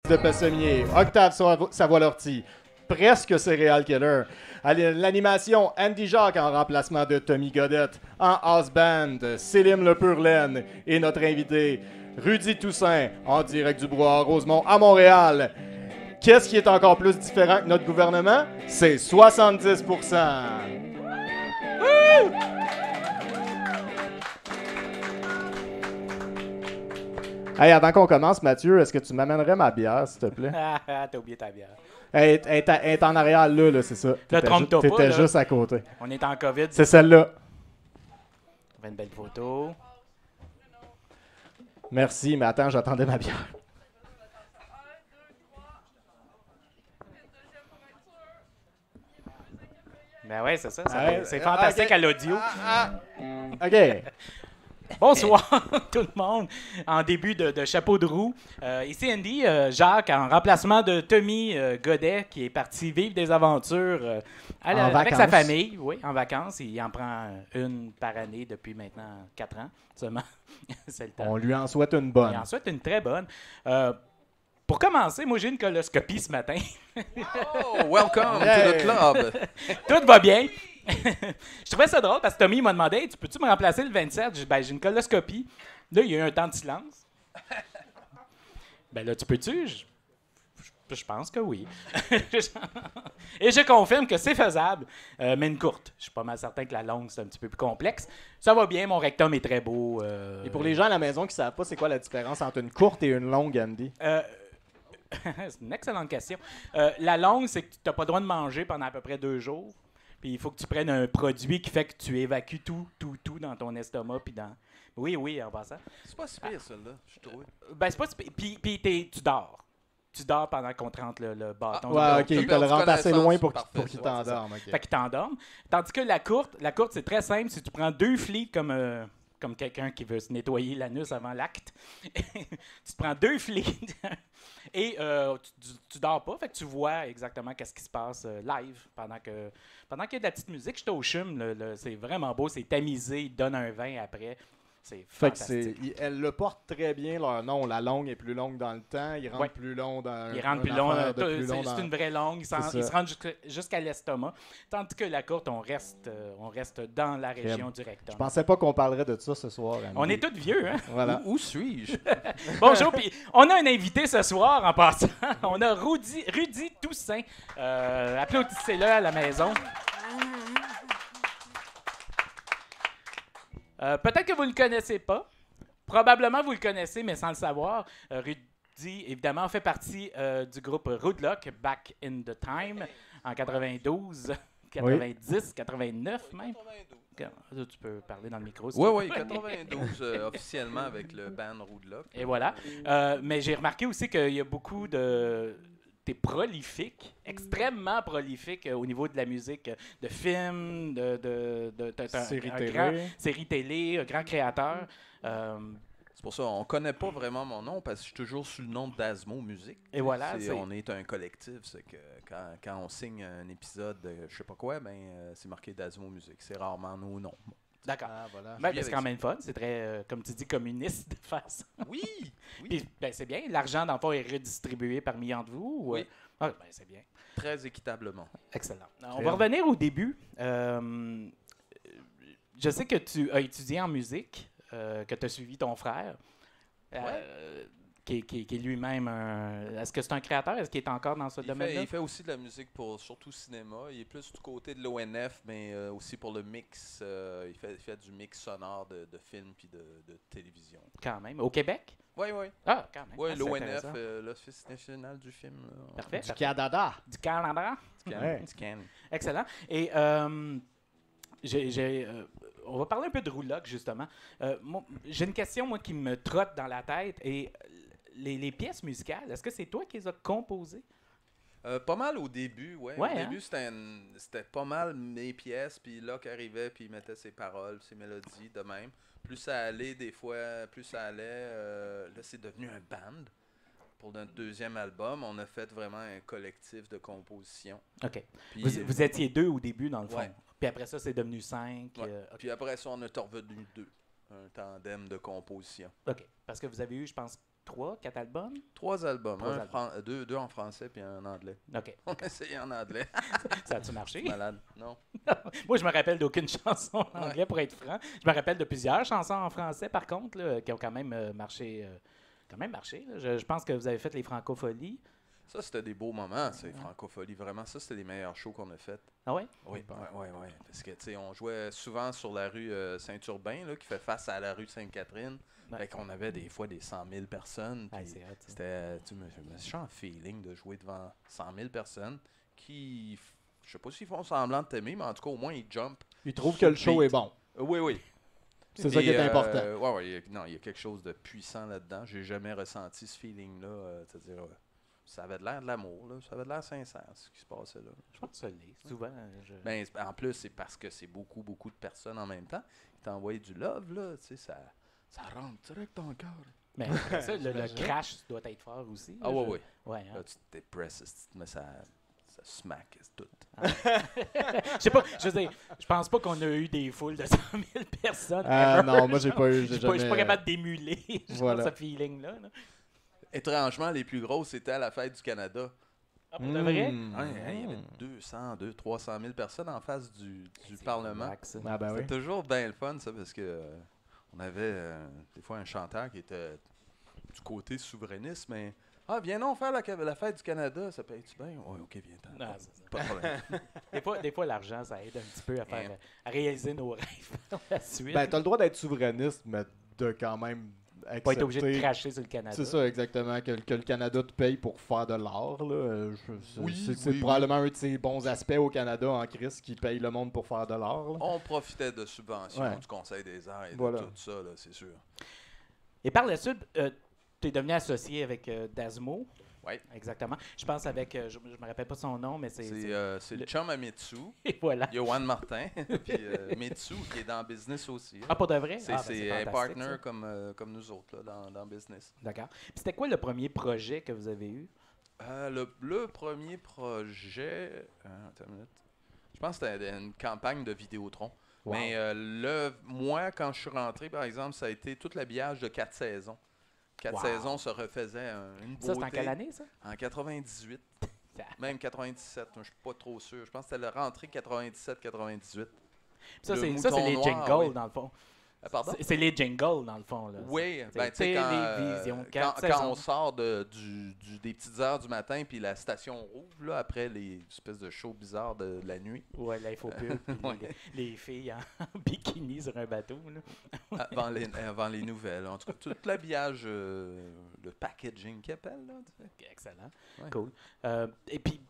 de Pessemier, Octave Savoie-Lortie, presque Serial Killer. À l'animation, Andy Jacques en remplacement de Tommy Godette. En house band, Célim Le Purlaine et notre invité, Rudy Toussaint, en direct du Brouhaha Rosemont à Montréal. Qu'est-ce qui est encore plus différent que notre gouvernement? C'est 70%. Hey, avant qu'on commence, Mathieu, est-ce que tu m'amènerais ma bière, s'il te plaît? T'as oublié ta bière. Elle est en arrière, là, c'est ça. Trompe-toi pas, T'étais là. juste à côté. On est en COVID. C'est celle-là. On fait une belle photo. Merci, mais attends, j'attendais ma bière. Ben ouais, c'est ça. Ouais, C'est fantastique ok. à l'audio. OK. Bonsoir tout le monde. En début de chapeau de roue. Ici Andy, Jacques, en remplacement de Tommy Godet, qui est parti vivre des aventures avec sa famille. Oui, en vacances. Il en prend une par année depuis maintenant 4 ans seulement. C'est le temps. On lui en souhaite une Il bonne. en souhaite une très bonne. Pour commencer, moi j'ai une coloscopie ce matin. Oh, welcome to the club. Tout va bien. Je trouvais ça drôle parce que Tommy m'a demandé hey, tu peux-tu me remplacer le 27? J'ai dit, ben, j'ai une coloscopie. Là, il y a eu un temps de silence. Ben là, tu peux-tu? Je pense que oui. Et je confirme que c'est faisable, mais une courte. Je suis pas mal certain que la longue, c'est un petit peu plus complexe. Ça va bien, mon rectum est très beau. Et pour les gens à la maison qui savent pas, c'est quoi la différence entre une courte et une longue, Andy? C'est une excellente question. La longue, c'est que tu n'as pas le droit de manger pendant à peu près 2 jours. Puis il faut que tu prennes un produit qui fait que tu évacues tout dans ton estomac. Puis dans... Oui, en passant. C'est pas si pire, celle-là, je trouve. Ben, c'est pas... Puis tu dors. Tu dors pendant qu'on te rentre le bâton. Ouais, ok, t'as il te le perdu rentre assez connaissance, loin pour parfait, qu'il ça, t'endorme. ok. Fait qu'il t'endorme. Tandis que la courte, c'est très simple. Si tu prends 2 flics comme quelqu'un qui veut se nettoyer l'anus avant l'acte, tu te prends 2 flics et tu dors pas. Fait que tu vois exactement qu'est-ce qui se passe live pendant qu'il y a de la petite musique. J'étais au CHUM, c'est vraiment beau, c'est tamisé, ils te donnent un vin après. C'est Fait que fantastique. elles le portent très bien leur nom. La longue est plus longue dans le temps. Ils rentrent Ouais. plus long dans Ils rentrent plus long. C'est une vraie longue. Ils se rendent jusqu'à l'estomac. Tandis que la courte, on reste dans la région du rectum. Je pensais pas qu'on parlerait de ça ce soir, Andy. On est tous vieux, hein? Voilà. Où suis-je? Bonjour, puis on a un invité ce soir en passant. On a Rudy Toussaint. Applaudissez-le à la maison. Peut-être que vous ne le connaissez pas. Probablement vous le connaissez, mais sans le savoir. Rudy, évidemment, fait partie du groupe Roadlock, Back in the Time, en 92, 90, 89 même. 92. Tu peux parler dans le micro. Si Oui, tu veux. oui, 92 officiellement avec le band Roadlock. Et voilà. Mais j'ai remarqué aussi qu'il y a beaucoup de... T'es prolifique, extrêmement prolifique au niveau de la musique, de films, séries télé, un grand créateur. C'est pour ça qu'on connaît pas vraiment mon nom parce que je suis toujours sous le nom d'Asmo Musique. Et voilà. On est un collectif, c'est que quand on signe un épisode de je sais pas quoi, c'est marqué d'Asmo Musique. C'est rarement nos noms. D'accord. Ah, voilà. Ben, c'est quand même fun. C'est très, comme tu dis, communiste de faire ça. Oui! Puis, ben, c'est bien. L'argent, dans le fond, est redistribué par millions de vous? Ou, Oui. Ah, ben, c'est bien. Très équitablement. Excellent. On va revenir au début. Je sais que tu as étudié en musique, que tu as suivi ton frère, qui est lui-même un... Est-ce que c'est un créateur? Est-ce qu'il est encore dans ce domaine-là? Il fait aussi de la musique pour surtout cinéma. Il est plus du côté de l'ONF, mais aussi pour le mix. Il fait du mix sonore de films puis de télévision. Quand même. Au Québec? Oui, oui. Ah, quand même. Oui, Ah, c'est l'ONF, intéressant. l'Office national du film. Parfait. Du Canada. Du Canada. Ouais. Excellent. Et on va parler un peu de Roadlock, justement. J'ai une question, moi, qui me trotte dans la tête. Et les pièces musicales, est-ce que c'est toi qui les as composées? Pas mal au début, ouais. Ouais, Au début, c'était pas mal mes pièces, puis là arrivait, puis il mettait ses paroles, ses mélodies, de même. Plus ça allait, des fois, là, c'est devenu un band. Pour notre deuxième album, on a fait vraiment un collectif de composition. OK. Puis, Vous étiez 2 au début, dans le fond. Ouais. Puis après ça, c'est devenu 5. Ouais. Puis après ça, on est revenu 2. Un tandem de composition. OK. Parce que vous avez eu, je pense, 4 albums? 3 albums. Trois albums. Deux en français puis un en anglais. OK. On a essayé en anglais. Ça a-tu marché? Malade. Non. Moi, je me rappelle d'aucune chanson en anglais, pour être franc. Je me rappelle de plusieurs chansons en français, par contre, là, qui ont quand même marché. Là. Je pense que vous avez fait les Francopholies. Ça, c'était des beaux moments, ces Francopholies. Vraiment, ça, c'était les meilleurs shows qu'on a fait. Ah ouais? Oui. Parce que, tu sais, on jouait souvent sur la rue Saint-Urbain, là, qui fait face à la rue Sainte-Catherine. Ouais. Fait qu'on avait des fois des 100 000 personnes. Ah, puis c'est hot, ça. c'était, tu me sens feeling de jouer devant 100 000 personnes qui, je sais pas s'ils font semblant de t'aimer, mais en tout cas, au moins, ils jumpent. Il trouve que le show est bon. Oui. C'est ça qui est important. Il y a quelque chose de puissant là-dedans. J'ai jamais ressenti ce feeling-là. C'est-à-dire, ça avait de l'air de l'amour, là. Ça avait de l'air sincère, ce qui se passait là. Je pense que ça l'est. Souvent, Ben, en plus, c'est parce que c'est beaucoup de personnes en même temps qui t'envoient du love, là. Tu sais, ça rentre direct dans le cœur. Mais ça, le crash doit être fort aussi. Ah oui. Ouais, hein. Là, tu te dépresses, mais ça smack tout. Je sais pas, je veux dire, je pense pas qu'on a eu des foules de 100 000 personnes. Non, moi, j'ai pas eu. Je suis pas capable d'émuler Voilà. ce feeling-là. Là. Étrangement, les plus grosses, c'était à la fête du Canada. Ah, pour de vrai? Il y avait 300 000 personnes en face du Parlement. Relax, ça. Ah ben oui. C'était toujours bien le fun, ça, parce que on avait des fois un chanteur qui était du côté souverainiste, mais viens donc faire la fête du Canada, ça paye-tu bien? Oui, ok, viens-t'en. Non, c'est ça. Pas de problème. Des fois, l'argent, ça aide un petit peu à faire à réaliser nos rêves par la suite. Ben, t'as le droit d'être souverainiste, mais de quand même accepter... Pas être obligé de cracher sur le Canada. C'est ça, exactement. Que le Canada te paye pour faire de l'art. Là. C'est oui. probablement un de ces bons aspects au Canada en crise qui paye le monde pour faire de l'art. là. On profitait de subventions Ouais. du Conseil des arts et Voilà. de tout ça, là, c'est sûr. Et par la suite, tu es devenu associé avec Dasmo. Oui. Exactement. Je pense avec, je me rappelle pas son nom, mais c'est... C'est le chum à Mitsu, Et voilà. Johan Martin, puis Mitsu qui est dans business aussi. Ah, pour de vrai? C'est ben, un fantastique, partner ça. comme nous autres là, dans business. D'accord. Puis c'était quoi le premier projet que vous avez eu? Le premier projet, attends une minute. Je pense que c'était une campagne de Vidéotron. Wow. Mais moi, quand je suis rentré, par exemple, ça a été tout l'habillage de 4 saisons. 4 Wow. saisons se refaisaient une beauté. Ça, c'est en quelle année, ça? En 98. Même 97, je suis pas trop sûr. Je pense que c'était la rentrée 97-98. Ça, Le c'est mouton les noir, jingles, oui. dans le fond. Pardon? C'est les jingles, dans le fond. Là. Oui, C'est ben, tu sais, télévision, quand, quatre quand saisons. on sort des petites heures du matin, puis la station rouvre, là, après les espèces de shows bizarres de la nuit, Ouais, l'infopub, puis Ouais. les filles en bikini sur un bateau. Là. avant les nouvelles. En tout cas, tout l'habillage, le packaging qu'ils appellent, là, tu sais. Excellent. Ouais. Cool. Et puis,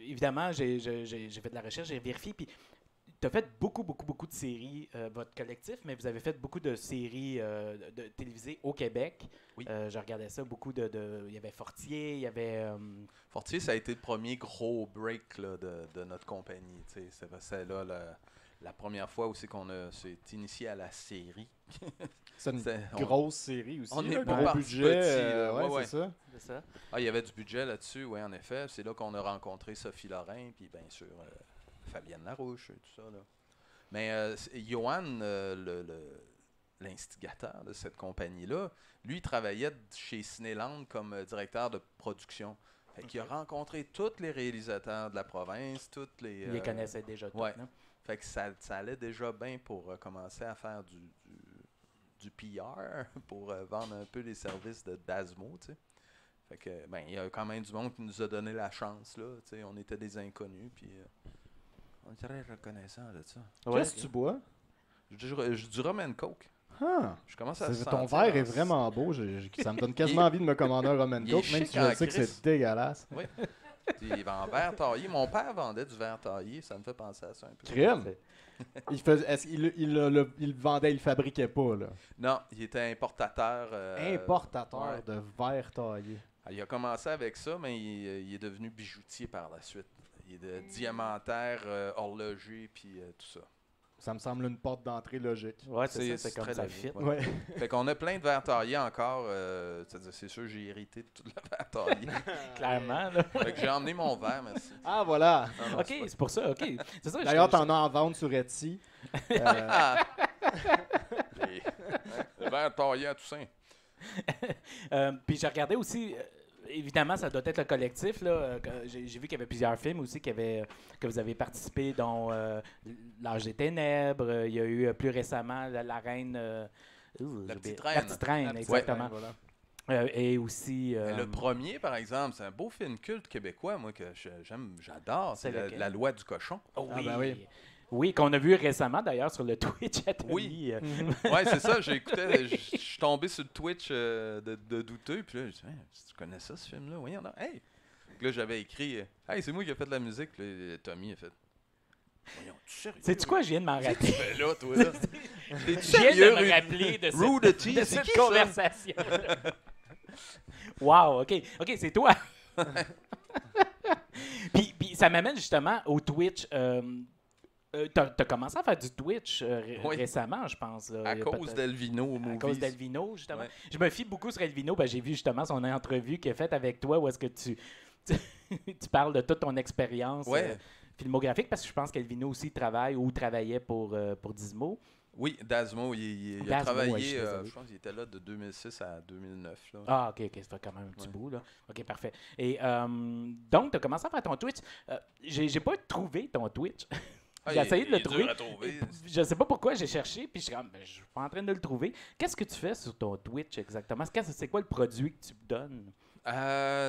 évidemment, j'ai fait de la recherche, j'ai vérifié, puis tu as fait beaucoup de séries, votre collectif, mais vous avez fait beaucoup de séries télévisées au Québec. Oui. Je regardais ça, il y avait Fortier, il y avait... Fortier, ça a été le premier gros break là, de notre compagnie. Tu sais. C'est là la première fois aussi qu'on s'est initié à la série. C'est une C'est- grosse série aussi. on là, est pas gros parti budget. petit, là. Ouais, Ouais, c'est ça. C'est ça. Il y avait du budget là-dessus, oui, en effet. C'est là qu'on a rencontré Sophie Lorrain, puis bien sûr Fabienne Larouche et tout ça. Là. Mais Johan, l'instigateur de cette compagnie-là, lui, il travaillait chez Cinéland comme directeur de production. Fait qu'il a rencontré tous les réalisateurs de la province, toutes les... Il les connaissait déjà tous. ouais. là. Fait que ça allait déjà bien pour commencer à faire du PR, pour vendre un peu les services de Dasmo, tu sais. Fait que, ben, il y a quand même du monde qui nous a donné la chance, là, tu sais. On était des inconnus, puis on est très reconnaissants de ça. Ouais. Qu'est-ce que tu bois? Du rum and coke. Ah, Je commence à ton sentir verre est dans- vraiment beau. Ça me donne quasiment envie de me commander un rum and il est coke, même chic si je en sais que Christ. c'est dégueulasse. Oui. Il vend en verre taillé. Mon père vendait du verre taillé. Ça me fait penser à ça un peu. Crème. Est-ce qu'il le vendait, il le fabriquait pas, là? Non, il était importateur. Importateur ouais. de verre taillé. Il a commencé avec ça, mais il est devenu bijoutier par la suite. Il est de diamantaire, horloger, puis tout ça. Ça me semble une porte d'entrée logique. Ouais, c'est C'est comme très ça logique, fit. ouais. Ouais. Fait qu'on a plein de verres taillés encore. C'est-à-dire, c'est sûr, j'ai hérité de tout le verre taillé. Clairement. Là. Fait que j'ai emmené mon verre, merci. Ah, voilà. Non, non, OK, c'est pas- c'est pour ça. OK. C'est ça. D'ailleurs, t'en as en vente sur Etsy. Le verre taillé à Toussaint. Puis j'ai regardé aussi, évidemment, ça doit être le collectif. Là, j'ai vu qu'il y avait plusieurs films aussi que vous avez participé, dont L'Âge des Ténèbres. Il y a eu plus récemment La Reine. La Petite Reine. La Petite Reine, La Petite exactement. Reine, voilà. Et aussi. Mais le premier, par exemple, c'est un beau film culte québécois, moi, que j'adore. C'est lequel? La Loi du cochon. Oh, Ah, oui. ben oui. Oui, qu'on a vu récemment d'ailleurs sur le Twitch à Tommy. Oui. Ouais, c'est ça. J'écoutais, je suis tombé sur le Twitch de douteux, puis là, je dis, hey, tu connais ça, ce film-là? Oui, non. Hey! Puis là, j'avais écrit, hey, c'est moi qui ai fait de la musique. Puis là, Tommy a fait, voyons, tu sérieux? Sais-tu quoi, je viens de m'en rappeler? Tu fais là, toi, là? T'es Je viens de sérieux? me rappeler de Rudity, de c'est cette qui, ça? conversation. Wow, OK. OK, c'est toi. puis ça m'amène justement au Twitch. T'as commencé à faire du Twitch Oui. récemment, je pense. Là. À Il y a cause peut-être- d'Elvino au À Movies. cause d'Elvino, justement. Ouais. Je me fie beaucoup sur Elvino. Ben, j'ai vu justement son entrevue qu'il a faite avec toi où est-ce que tu parles de toute ton expérience Ouais. filmographique parce que je pense qu'Elvino aussi travaille ou travaillait pour Dismo. Oui, Dasmo, il a Dasmo, ouais, je travaillé, suis désolé. je pense qu'il était là de 2006 à 2009. Là. Ah, OK, ça fait quand même un petit Ouais. bout, là. OK, parfait. Et donc, tu as commencé à faire ton Twitch. J'ai pas trouvé ton Twitch. Ah, J'ai essayé de le il est dur trouver. à trouver. Je sais pas pourquoi j'ai cherché, puis je suis comme, ben, je suis pas en train de le trouver. Qu'est-ce que tu fais sur ton Twitch exactement? C'est quoi le produit que tu me donnes?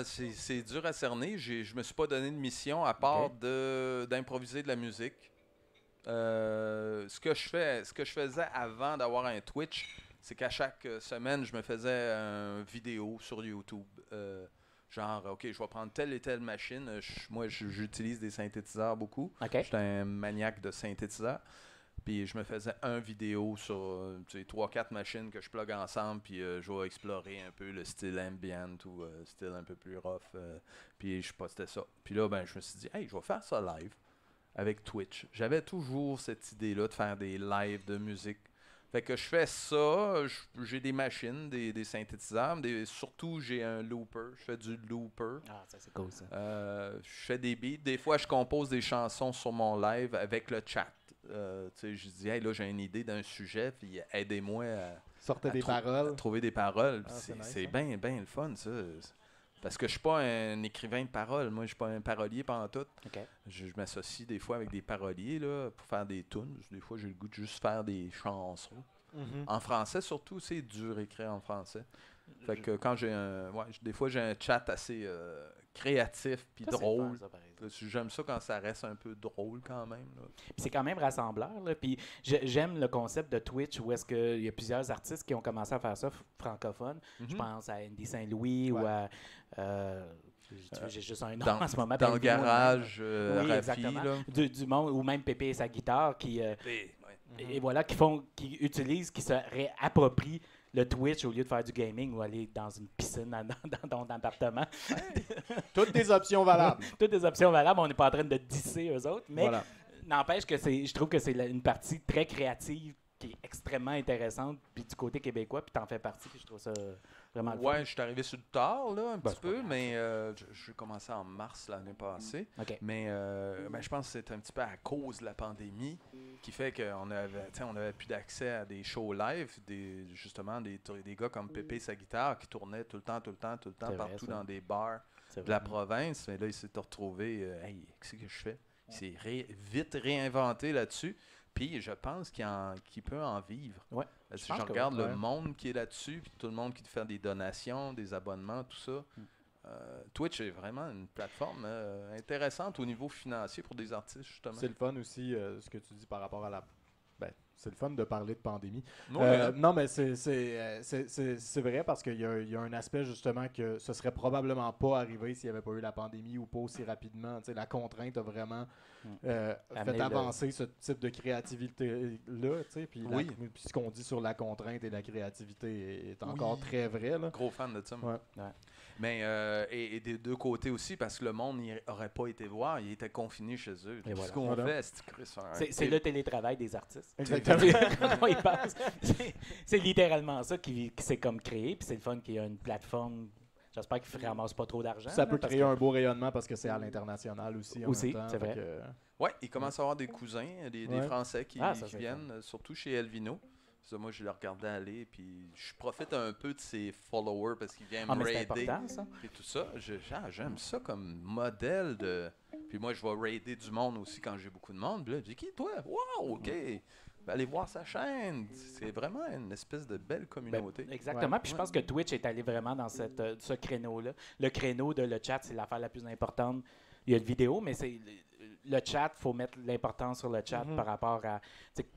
C'est dur à cerner. Je me suis pas donné de mission à part d'improviser de la musique. Ce que je faisais avant d'avoir un Twitch, c'est qu'à chaque semaine, je me faisais une vidéo sur YouTube. Genre, OK, je vais prendre telle et telle machine. Moi, j'utilise des synthétiseurs beaucoup. OK. Je suis un maniaque de synthétiseurs. Puis je me faisais un vidéo sur 3-4 machines que je plug ensemble. Puis je vais explorer un peu le style ambient ou style un peu plus rough. Puis je postais ça. Puis là, ben, je me suis dit, hey, je vais faire ça live avec Twitch. J'avais toujours cette idée-là de faire des lives de musique. Fait que je fais ça, j'ai des machines, des synthétiseurs, surtout j'ai un looper, je fais du looper. Ah, ça c'est cool ça. Je fais des beats, des fois je compose des chansons sur mon live avec le chat. Je dis, hey, là j'ai une idée d'un sujet, puis aidez-moi Sortez à des paroles. à trouver des paroles. Ah, c'est nice, C'est hein? bien le fun ça. Parce que je suis pas un écrivain de paroles, moi je suis pas un parolier pantoute. OK. Je m'associe des fois avec des paroliers là, pour faire des tunes. Des fois, j'ai le goût de juste faire des chansons. Mhm. En français, surtout, c'est dur écrire en français. Fait que quand des fois, j'ai un chat assez créatif puis Ça, c'est drôle. fun, ça, par exemple. J'aime ça quand ça reste un peu drôle quand même. Là. Puis c'est quand même rassembleur. Là. Puis j'aime le concept de Twitch où est-ce qu'il y a plusieurs artistes qui ont commencé à faire ça francophones. Je pense à Andy Saint-Louis ou à... j'ai juste un nom en ce moment. Dans le Elvino, garage, oui, Rafi, exactement. là. Du monde, ou même Pépé et sa guitare qui... Ouais. Et voilà, qui utilisent, qui se réapproprient le Twitch au lieu de faire du gaming ou aller dans une piscine dans ton appartement. Toutes des options valables. Toutes des options valables, on n'est pas en train de disser eux autres, mais Voilà. n'empêche que je trouve que c'est une partie très créative qui est extrêmement intéressante, puis du côté québécois, puis t'en fais partie, puis je trouve ça vraiment le fun. Ouais, je suis arrivé sur le tard, là, un Ben, petit c'est pas peu, grave, mais j'ai commencé en mars l'année passée. OK. Mais je pense que c'est un petit peu à cause de la pandémie qui fait qu'on avait plus d'accès à des shows live, justement des gars comme Pépé sa guitare qui tournaient tout le temps, C'est vrai, partout ça. dans des bars C'est de la vrai. province. Mais là, il s'est retrouvé, hey, qu'est-ce que je fais? Il s'est vite réinventé là-dessus. Puis je pense qu'il peut en vivre. Ouais, Parce je que pense je que regarde oui. le monde qui est là-dessus, puis tout le monde qui te fait des donations, des abonnements, tout ça. Twitch est vraiment une plateforme intéressante au niveau financier pour des artistes, justement. C'est le fun aussi, ce que tu dis par rapport à la... Ben, c'est le fun de parler de pandémie. Ouais, Non, mais c'est vrai parce qu'il y a un aspect justement que ce serait probablement pas arrivé s'il n'y avait pas eu la pandémie ou pas aussi rapidement. Tu sais, la contrainte a vraiment Amener fait avancer ce type de créativité-là. Tu sais, puis Oui. puis ce qu'on dit sur la contrainte et la créativité est encore très vrai. Là. Gros fan de ça. moi. Ouais. Mais et des deux côtés aussi, parce que le monde n'aurait pas été voir, ils étaient confinés chez eux. Et Tout voilà. ce qu'on Voilà. fait, c'est Chris, C'est le télétravail des artistes. Exactement. On y pense. C'est littéralement ça qui s'est comme créé, puis c'est le fun qu'il y a une plateforme. J'espère qu'il ne ramasse pas trop d'argent. Ça là, peut parce créer que- un beau rayonnement parce que c'est à l'international aussi. Aussi, en même temps, c'est vrai. fait que, Ouais, il commence à avoir des cousins, des Ouais. Français qui Ah, ça, c'est viennent, surtout chez Elvino. Ça, moi, je le regardais aller, puis je profite un peu de ses followers parce qu'il vient Ah, me mais c'est raider. important, ça. Et tout ça, j'aime ça comme modèle de... Puis moi, je vais raider du monde aussi quand j'ai beaucoup de monde. Puis là, je dis, qui, toi? Wow, OK. Ben, allez voir sa chaîne. C'est vraiment une espèce de belle communauté. Exactement. Ouais. Puis je pense que Twitch est allé vraiment dans ce créneau-là. Le créneau de le chat, c'est l'affaire la plus importante. Il y a le vidéo, mais c'est le chat, il faut mettre l'importance sur le chat par rapport à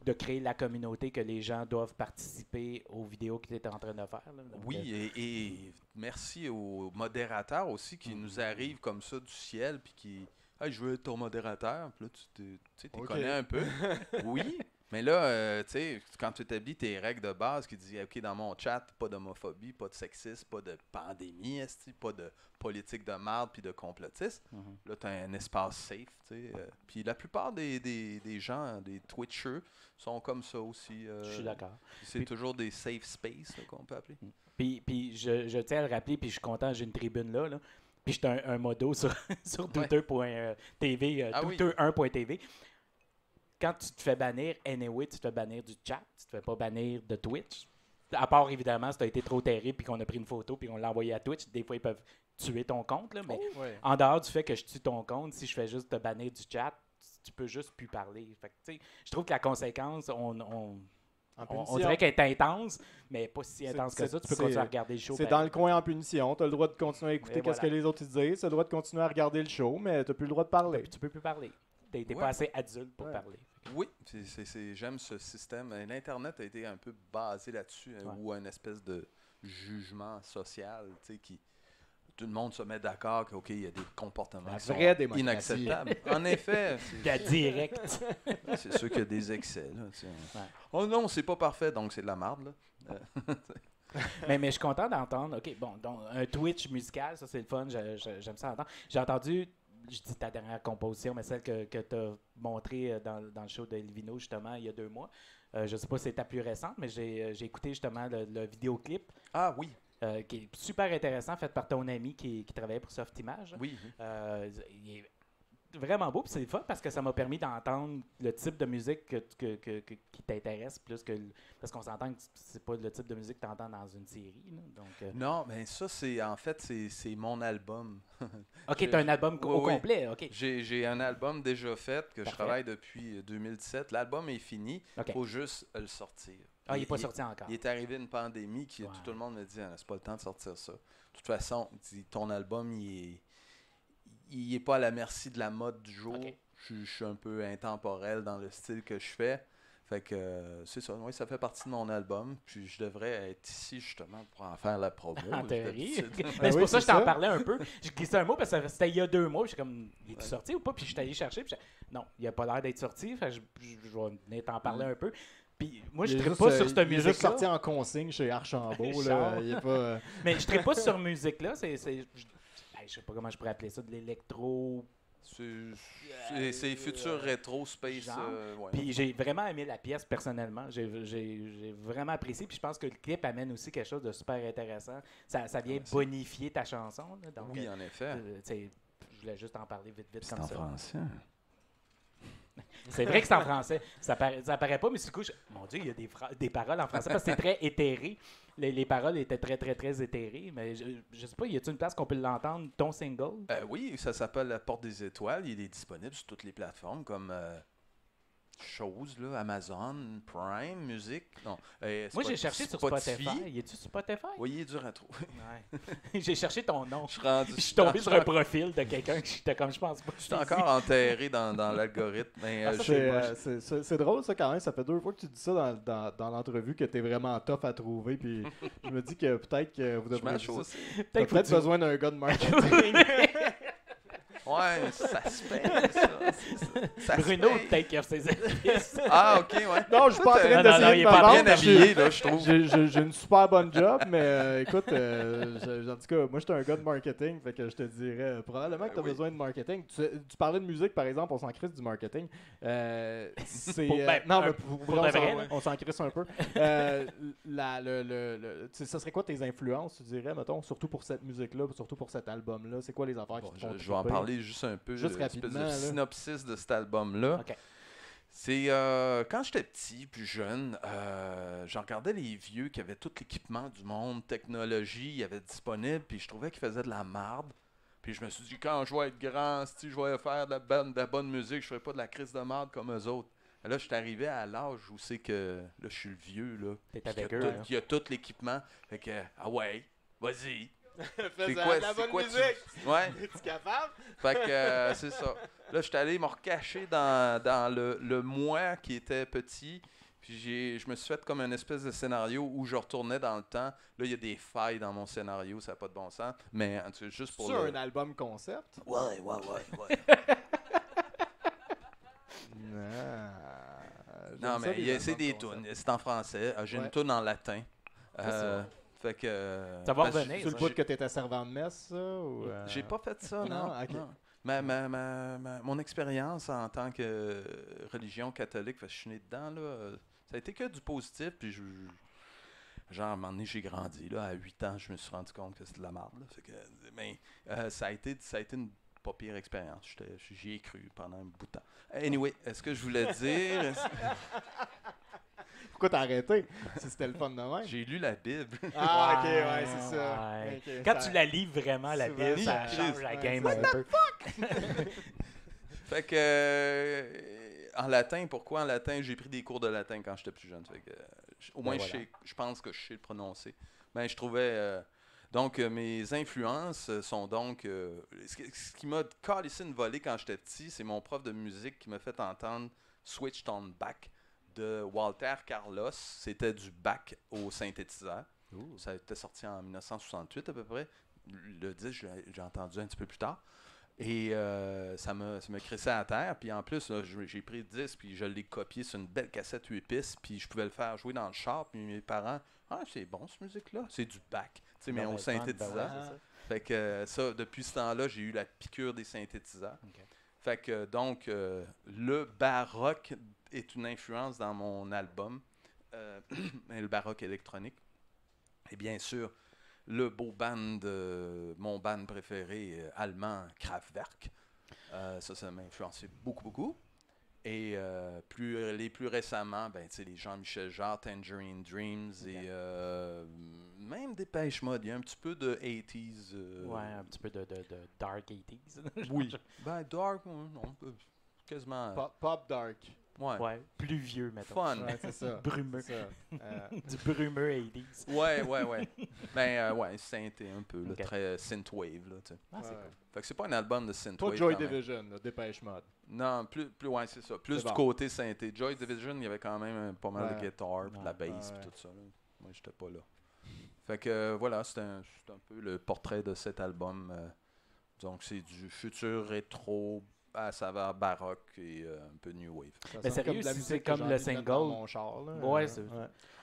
de créer la communauté que les gens doivent participer aux vidéos que tu es en train de faire. Là. Donc, Oui, et merci aux modérateurs aussi qui nous arrivent comme ça du ciel, puis qui... Hey, je veux être ton modérateur. Puis là, tu Ok. connais un peu. Oui. Mais là, tu sais, quand tu établis tes règles de base qui disent, OK, dans mon chat, pas d'homophobie, pas de sexisme, pas de pandémie, pas de politique de merde puis de complotisme, là, tu as un espace safe, tu sais. Puis la plupart des gens, des Twitchers, sont comme ça aussi. je suis d'accord. C'est Puis- toujours des safe space là, qu'on peut appeler. Puis je tiens à le rappeler, puis je suis content, j'ai une tribune là. Puis j'étais un modo sur Twitter.tv, Ah oui. Twitter1.tv. Quand tu te fais bannir, anyway, tu te fais bannir du chat, tu te fais pas bannir de Twitch. À part, évidemment, si tu as été trop terrible puis qu'on a pris une photo puis qu'on l'a envoyé à Twitch, des fois, ils peuvent tuer ton compte. Là, mais Ouais. en dehors du fait que je tue ton compte, si je fais juste te bannir du chat, tu peux juste plus parler. Fait que, tu sais, je trouve que la conséquence, on En dirait qu'elle est intense, mais pas si intense que c'est- ça. Tu peux c'est- continuer à regarder le show. C'est pareil. dans le coin en punition. Tu as le droit de continuer à écouter Et qu'est-ce que voilà. les autres te disent. Tu as le droit de continuer à regarder le show, mais tu n'as plus le droit de parler. Tu peux plus parler. T'es Ouais. pas assez adulte pour Ouais. parler. Oui, j'aime ce système. L'Internet a été un peu basé là-dessus, ou une espèce de jugement social, tu sais, qui tout le monde se met d'accord qu'il y a des comportements La qui sont vraie démocratie. inacceptables. En effet, La direct. c'est sûr qu'il y a des excès. Là, tu sais. Ouais. Oh non, c'est pas parfait, donc c'est de la marde. Là. mais je suis content d'entendre. OK, bon, donc un Twitch musical, ça c'est le fun. J'aime ça entendre. J'ai entendu, je dis ta dernière composition, mais celle que tu as montrée dans le show de Elvino, justement, il y a 2 mois. Je sais pas si c'est ta plus récente, mais j'ai écouté justement le vidéoclip Ah oui, qui est super intéressant, fait par ton ami qui travaillait pour Softimage. oui. Il est vraiment beau, puis c'est le fun parce que ça m'a permis d'entendre le type de musique qui t'intéresse plus que... Parce qu'on s'entend que c'est pas le type de musique que tu entends dans une série. Là, donc, Non, mais ça, c'est mon album. OK, j'ai- tu as un album au oui. complet, OK. J'ai un album déjà fait que je Parfait. travaille depuis 2017. L'album est fini, OK. il faut juste le sortir. Ah, il n'est pas Il- sorti encore. Il est arrivé une pandémie qui Ouais. tout le monde me dit c'est pas le temps de sortir ça. De toute façon, ton album il est pas à la merci de la mode du jour. Ok. Je suis un peu intemporel dans le style que je fais. Fait que c'est ça. Oui, ça fait partie de mon album. Puis je devrais être ici justement pour en faire la promo. En théorie. d'habitude. Mais c'est oui, pour ça que c'est je t'en ça. parlais un peu. J'ai glissé un mot parce que c'était il y a 2 mois. J'étais comme, il est sorti ou pas? Puis je suis allé chercher. Puis non, il a pas l'air d'être sorti. Fait que je vais venir t'en parler un peu. Puis moi, je Il est ne juste, pas sur cette il est juste musique-là. sorti en consigne chez Archambault. là. Charles. Il est pas... Mais je ne pas sur musique-là. Je sais pas comment je pourrais appeler ça, de l'électro. C'est futur rétro space. Genre. Ouais. Puis j'ai vraiment aimé la pièce personnellement. J'ai vraiment apprécié. Puis je pense que le clip amène aussi quelque chose de super intéressant. Ça vient Merci. bonifier ta chanson. Là. Donc, Oui, en effet. tu sais, je voulais juste en parler vite C'est comme en ça. français. C'est vrai que c'est en français. Ça paraît pas, mais du coup, mon Dieu, il y a des paroles en français parce que c'est très éthéré. Les paroles étaient très, très, très éthérées. Mais je sais pas, y a-t-il une place qu'on peut l'entendre, ton single? Oui, ça s'appelle La Porte des Étoiles. Il est disponible sur toutes les plateformes comme choses, là, Amazon, Prime, Musique. Non, Moi, j'ai cherché sur Spotify. Y est-tu sur Spotify? Oui, il est dur à trouver. Ouais. J'ai cherché ton nom. Je suis rendu. Je suis tombé sur un profil de quelqu'un que j'étais comme, je pense pas. Je suis encore enterré dans l'algorithme. Mais, Ah, ça, C'est drôle ça quand même, ça fait 2 fois que tu dis ça dans l'entrevue que t'es vraiment tough à trouver, puis je me dis que peut-être que vous je devriez m'ache ça. aussi. T'as peut-être faut besoin d'un gars de marketing. Ouais, ça se paye, ça. Ça se Bruno, paye. peut-être qu'il a ses épices. Ah, ok, ouais. Non, je suis pas en train Non, non, d'essayer non, de il est me pas vendre, Bien je suis- habillé, là, je trouve. J'ai une super bonne job, mais écoute, en tout cas, moi, je suis un gars de marketing, fait que je te dirais probablement que tu as Oui. besoin de marketing. Tu parlais de musique, par exemple, on s'en crisse du marketing. C'est, non, mais pour pour vrai, de vrai, là. on s'en crisse un peu. Ça serait quoi tes influences, tu dirais, mettons, surtout pour cette musique-là, surtout pour cet album-là? C'est quoi les affaires Bon, qui te font je vais en triper? parler juste un peu. Juste une espèce rapidement, de là. synopsis de cet album-là. OK. C'est quand j'étais petit, plus jeune, je regardais les vieux qui avaient tout l'équipement du monde, technologie, il y avait disponible, puis je trouvais qu'ils faisaient de la marde. Puis je me suis dit, quand je vais être grand, si je vais faire de la bonne musique, je ferai pas de la crise de marde comme eux autres. Et là, je suis arrivé à l'âge où c'est que là, je suis le vieux, là. T'es avec Il y a eux, tout- là. il y a tout l'équipement. Fait que, ah ouais, vas-y. Fais quoi- de la c'est bonne quoi musique. Ouais. Es-tu capable? Fait que c'est ça. Là, je suis allé me recacher dans le moi qui était petit. Puis je me suis fait comme une espèce de scénario où je retournais dans le temps. Là, il y a des failles dans mon scénario, ça n'a pas de bon sens. Mais en tout cas, juste pour C'est un album concept? Ouais. Non, mais c'est des tunes. C'est en français. J'ai Ouais. une tune en latin. ça. Fait que... Ça va parce que revenir, C'est le ça. bout que t'étais servant de messe, ça? Ou, J'ai pas fait ça, non. Non, ok. Non. Mon expérience en tant que religion catholique, parce que je suis né dedans, là, ça a été que du positif. Puis, genre, à un moment donné, j'ai grandi. Là, à 8 ans, je me suis rendu compte que c'était de la merde. Là. Fait que, mais ça a été une pas pire expérience. J'y ai cru pendant un bout de temps. Anyway, est-ce que je voulais dire... Pourquoi t'as arrêté? Si c'était le fun de même. J'ai lu la Bible. Ah, ok, ouais, c'est ça. Ouais. Ok, Quand ça- tu la lis vraiment, la souvent, Bible, ça Chris. change la Ouais, game c'est un peu. Fait que en latin, pourquoi en latin? J'ai pris des cours de latin quand j'étais plus jeune. Fait que, au moins, voilà. je pense que je sais le prononcer. Ben, je trouvais... donc, mes influences sont donc... ce qui m'a calissé une volée quand j'étais petit, c'est mon prof de musique qui m'a fait entendre Switched on Back de Walter Carlos. C'était du Bach au synthétiseur. Ça a été sorti en 1968 à peu près. Le disque, j'ai entendu un petit peu plus tard. Et ça m'a crissé à terre. Puis en plus, là, j'ai pris le disque puis je l'ai copié sur une belle cassette 8 pistes. Puis je pouvais le faire jouer dans le char. Puis mes parents, c'est bon cette musique-là. C'est du Bach. Tu sais, mais au synthétiseur. Fait que ça, depuis ce temps-là, j'ai eu la piqûre des synthétiseurs. Ok. Fait que donc, le baroque est une influence dans mon album, le baroque électronique. Et bien sûr, le beau band, mon band préféré allemand, Kraftwerk. Ça m'a influencé beaucoup. Et les plus récemment, ben, les Jean-Michel Jarre, Tangerine Dreams et même Dépêche Mode. Il y a un petit peu de 80s. Ouais, un petit peu de dark 80s. Oui. Ben, dark, non, quasiment. Pop dark. Ouais. Ouais, plus vieux, mettons. Fun. Ouais, c'est ça. Brumeux. C'est ça. Du brumeux 80s. Ouais. Ben, ouais, synthé un peu, là, Ok. très synthwave, là, tu sais. Ah, c'est Ouais. cool. Fait que c'est pas un album de synthwave. Pas Joy quand même. Division, là, Dépêche Mode. Non, plus ouais, c'est ça. Plus C'est du bon. côté synthé. Joy Division, il y avait quand même pas mal de Ouais. guitare, puis de la Ouais. bass, Ouais. puis tout ça. Là. Moi, j'étais pas là. Fait que voilà, c'est un peu le portrait de cet album. Donc, c'est du futur rétro à saveur baroque et un peu new wave. Ça Mais sonne sérieux, comme de la si musique c'est que comme j'ai le envie de mettre single. dans mon char, là. Ouais, c'est-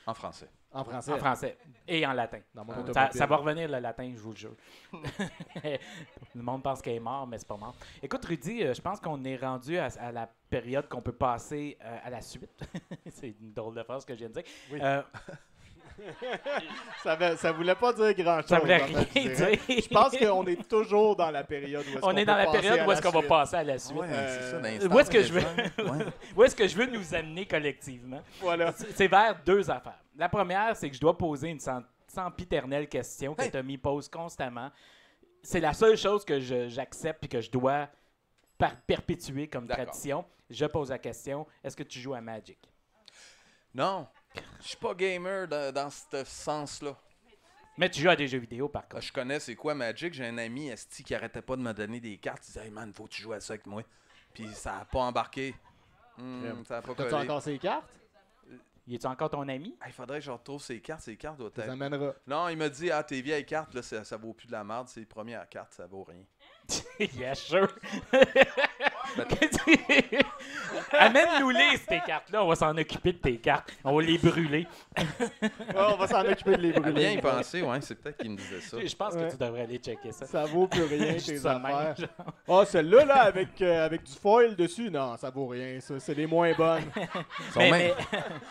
En français. En français. En français. Et en latin. Dans mon Ça- automobile. Ça va revenir le latin, je vous le jure. Le monde pense qu'elle est mort, mais c'est pas mort. Écoute, Rudy, je pense qu'on est rendu à la période qu'on peut passer à la suite. C'est une drôle de phrase que je viens de dire. Oui. Euh, Ça voulait pas dire grand-chose. ça voulait en fait, rien je dirais. dire. Je pense qu'on est toujours dans la période où est-ce On qu'on est peut dans la passer période à où est-ce qu'on va suite. passer à la suite. c'est ça. Où est-ce que je veux- Ouais. Où est-ce que je veux nous amener collectivement? Voilà. C'est vers deux affaires. La première, c'est que je dois poser une sempiternelle question que Hey! Tommy pose constamment. C'est la seule chose que j'accepte et que je dois perpétuer comme D'accord. tradition. Je pose la question, est-ce que tu joues à Magic? Non, je suis pas gamer dans ce sens-là. Mais tu joues à des jeux vidéo, par contre. Je connais c'est quoi Magic. J'ai un ami, Esti, qui arrêtait pas de me donner des cartes. Il disait, hey man, faut que tu joues à ça avec moi. Puis ça a pas embarqué. Ça a pas T'as-tu collé. encore ces cartes? Y est-tu encore ton ami? Il faudrait que je retrouve ces cartes. Ces cartes doivent Tu les être... amèneras. Non, il m'a dit, tes vieilles cartes, là, ça vaut plus de la merde. C'est les premières cartes, ça vaut rien. Yeah, sure. Amène-nous-les, ces cartes-là. On va s'en occuper de tes cartes. On va les brûler. On va s'en occuper de les À brûler. bien y penser, ouais, c'est peut-être qu'il me disait ça. Je pense Ouais. que tu devrais aller checker ça. Ça vaut plus rien, Juste tes ça de même, affaires. genre. Ah, celle-là, là, avec du foil dessus, non, ça vaut rien, ça. C'est les moins bonnes. Ils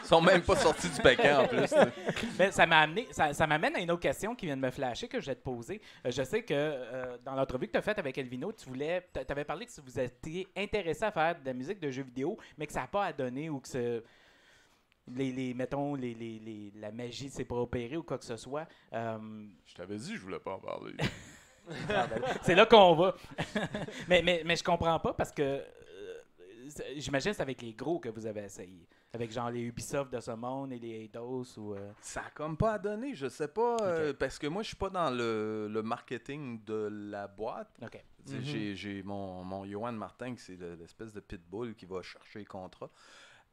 sont même pas sortis du paquet en plus. Mais ça m'amène à une autre question qui vient de me flasher que je vais te poser. Je sais que dans l'entrevue que tu as faite avec avec Elvino, tu avais parlé que vous étiez intéressé à faire de la musique de jeux vidéo, mais que ça n'a pas à donner ou que mettons, la magie ne s'est pas opérée ou quoi que ce soit. Je t'avais dit, je voulais pas en parler. C'est là qu'on va. mais je comprends pas parce que j'imagine que c'est avec les gros que vous avez essayé. Avec genre les Ubisoft de ce monde et les Eidos ou... Ça a comme pas à donner, je sais pas, Ok. parce que moi je suis pas dans le marketing de la boîte. OK. Tu sais, j'ai mon Johan Martin, qui c'est l'espèce de pitbull qui va chercher les contrats.